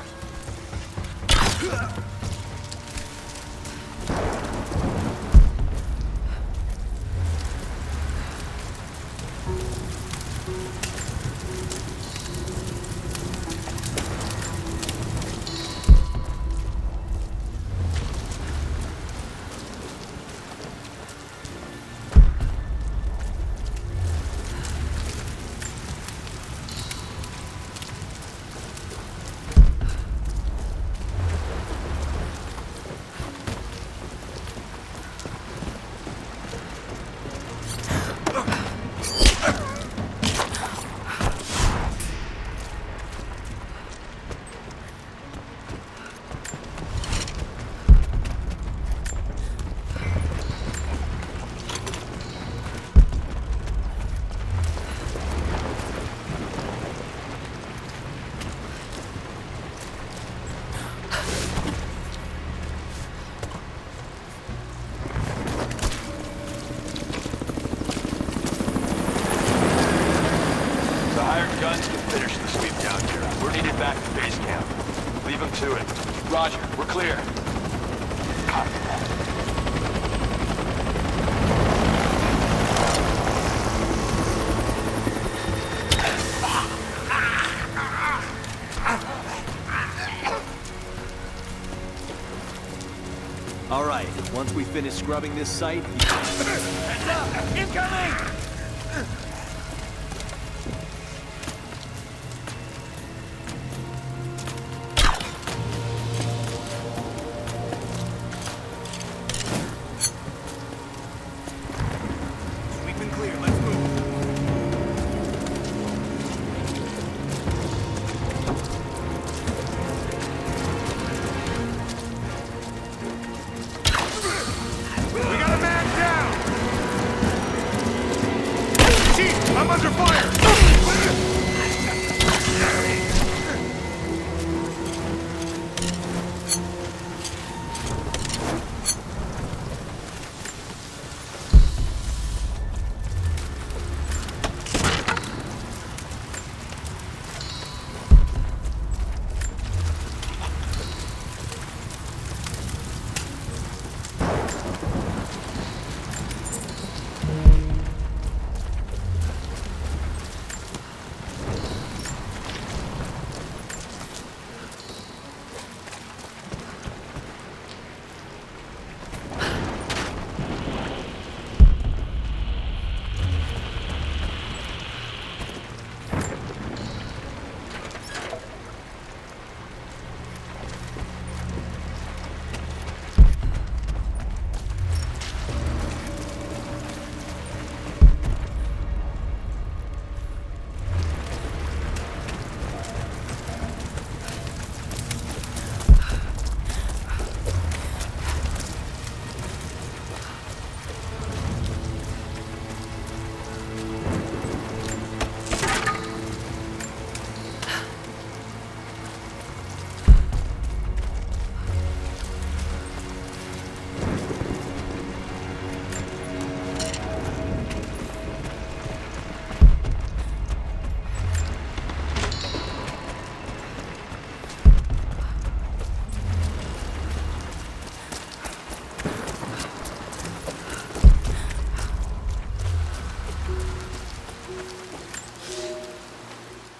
Roger, we're clear. Copy that. All right, once we finish scrubbing this site... Heads up! Incoming! I'm under fire!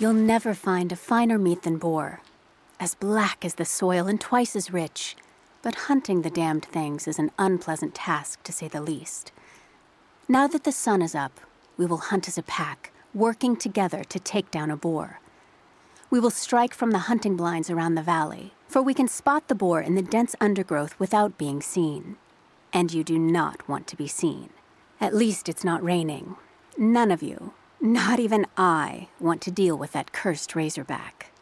You'll never find a finer meat than boar, as black as the soil and twice as rich. But hunting the damned things is an unpleasant task, to say the least. Now that the sun is up, we will hunt as a pack, working together to take down a boar. We will strike from the hunting blinds around the valley, for we can spot the boar in the dense undergrowth without being seen. And you do not want to be seen. At least it's not raining. None of you, not even I, want to deal with that cursed razorback.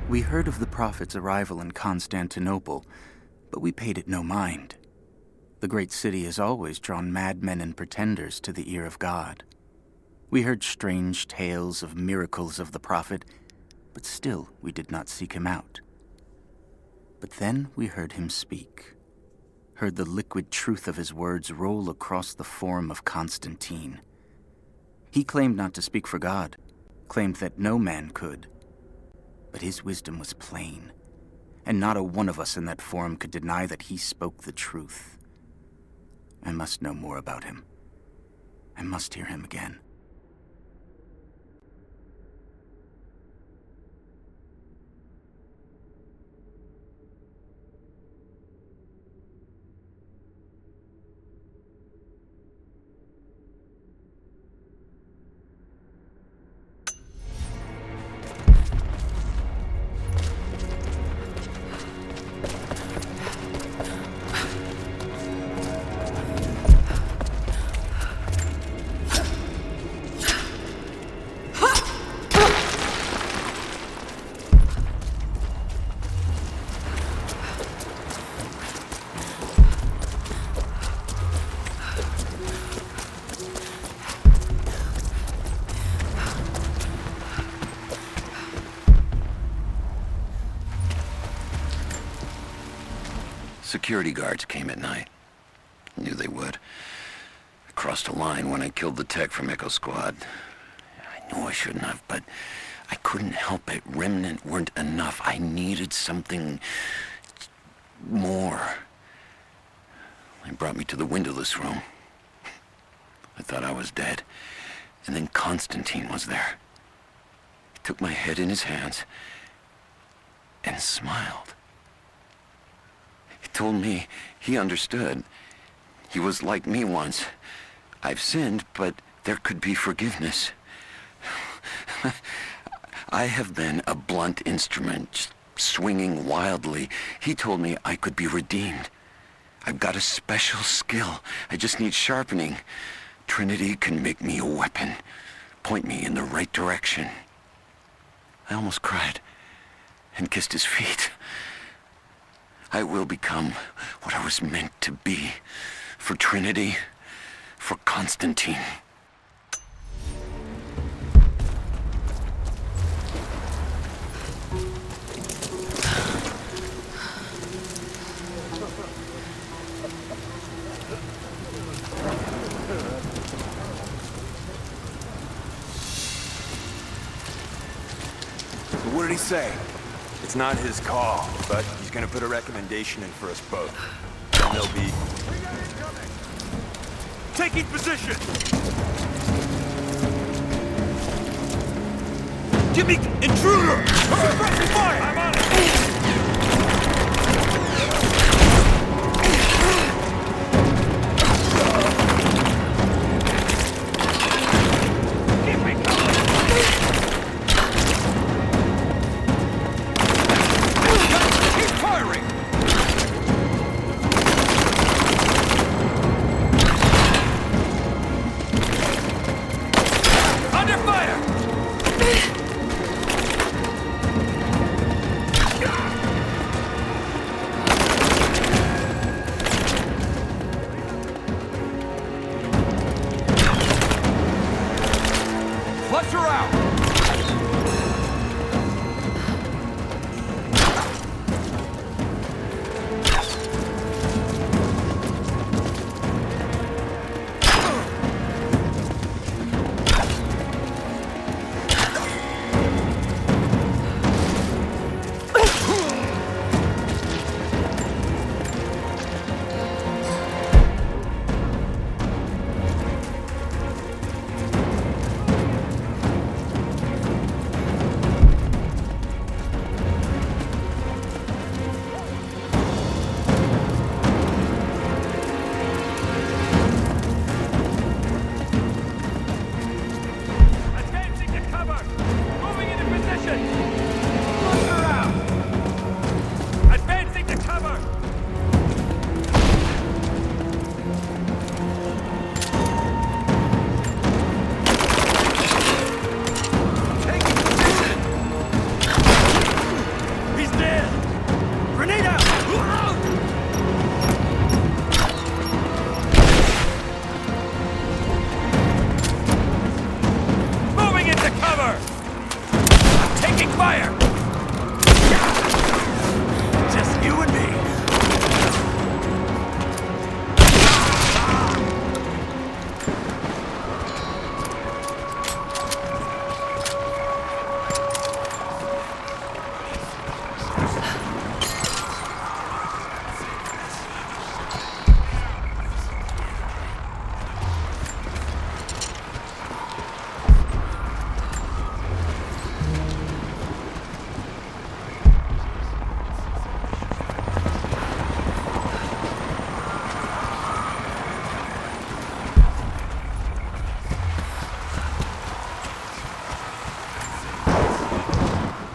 We heard of the Prophet's arrival in Constantinople, but we paid it no mind. The great city has always drawn madmen and pretenders to the ear of God. We heard strange tales of miracles of the Prophet, but still we did not seek him out. But then we heard him speak, heard the liquid truth of his words roll across the forum of Constantine. He claimed not to speak for God, claimed that no man could. But his wisdom was plain, and not a one of us in that forum could deny that he spoke the truth. I must know more about him. I must hear him again. Security guards came at night. Knew they would. I crossed a line when I killed the tech from Echo Squad. I knew I shouldn't have, but I couldn't help it. Remnant weren't enough. I needed something more. They brought me to the windowless room. I thought I was dead. And then Constantine was there. He took my head in his hands and smiled. He told me he understood. He was like me once. I've sinned, but there could be forgiveness. I have been a blunt instrument, just swinging wildly. He told me I could be redeemed. I've got a special skill. I just need sharpening. Trinity can make me a weapon, point me in the right direction. I almost cried and kissed his feet. I will become what I was meant to be. For Trinity, for Constantine. What did he say? It's not his call, but he's gonna put a recommendation in for us both. Then there'll be... Taking position! Give me... Intruder! Suppressing fire! I'm on it!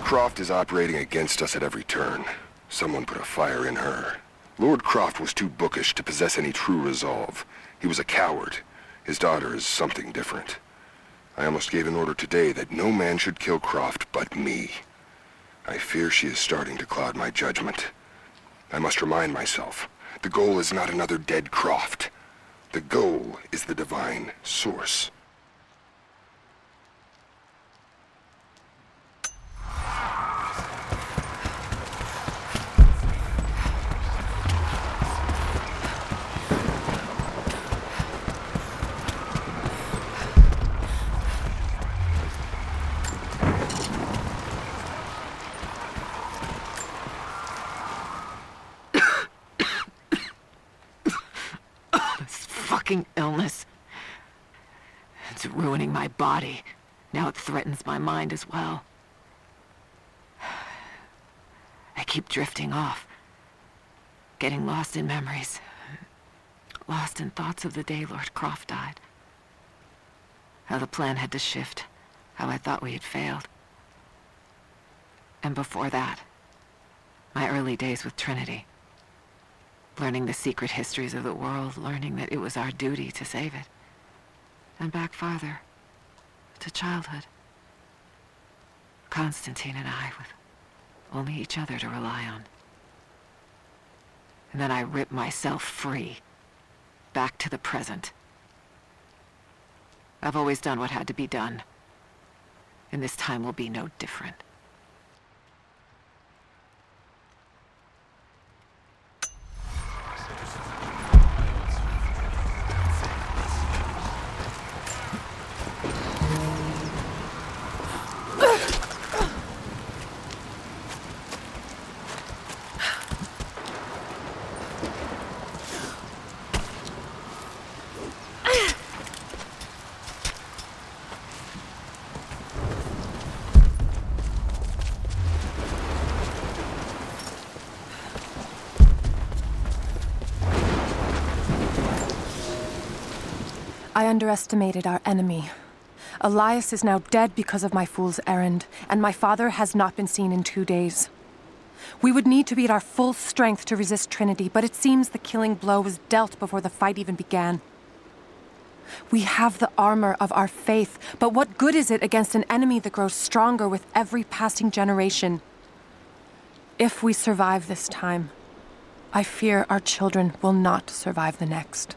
Croft is operating against us at every turn. Someone put a fire in her. Lord Croft was too bookish to possess any true resolve. He was a coward. His daughter is something different. I almost gave an order today that no man should kill Croft but me. I fear she is starting to cloud my judgment. I must remind myself, the goal is not another dead Croft. The goal is the divine source. Illness. It's ruining my body. Now it threatens my mind as well. I keep drifting off. Getting lost in memories. Lost in thoughts of the day Lord Croft died. How the plan had to shift. How I thought we had failed. And before that, my early days with Trinity. Learning the secret histories of the world, learning that it was our duty to save it. And back farther, to childhood. Constantine and I, with only each other to rely on. And then I ripped myself free, back to the present. I've always done what had to be done, and this time will be no different. I underestimated our enemy. Elias is now dead because of my fool's errand, and my father has not been seen in 2 days. We would need to be at our full strength to resist Trinity, but it seems the killing blow was dealt before the fight even began. We have the armor of our faith, but what good is it against an enemy that grows stronger with every passing generation? If we survive this time, I fear our children will not survive the next.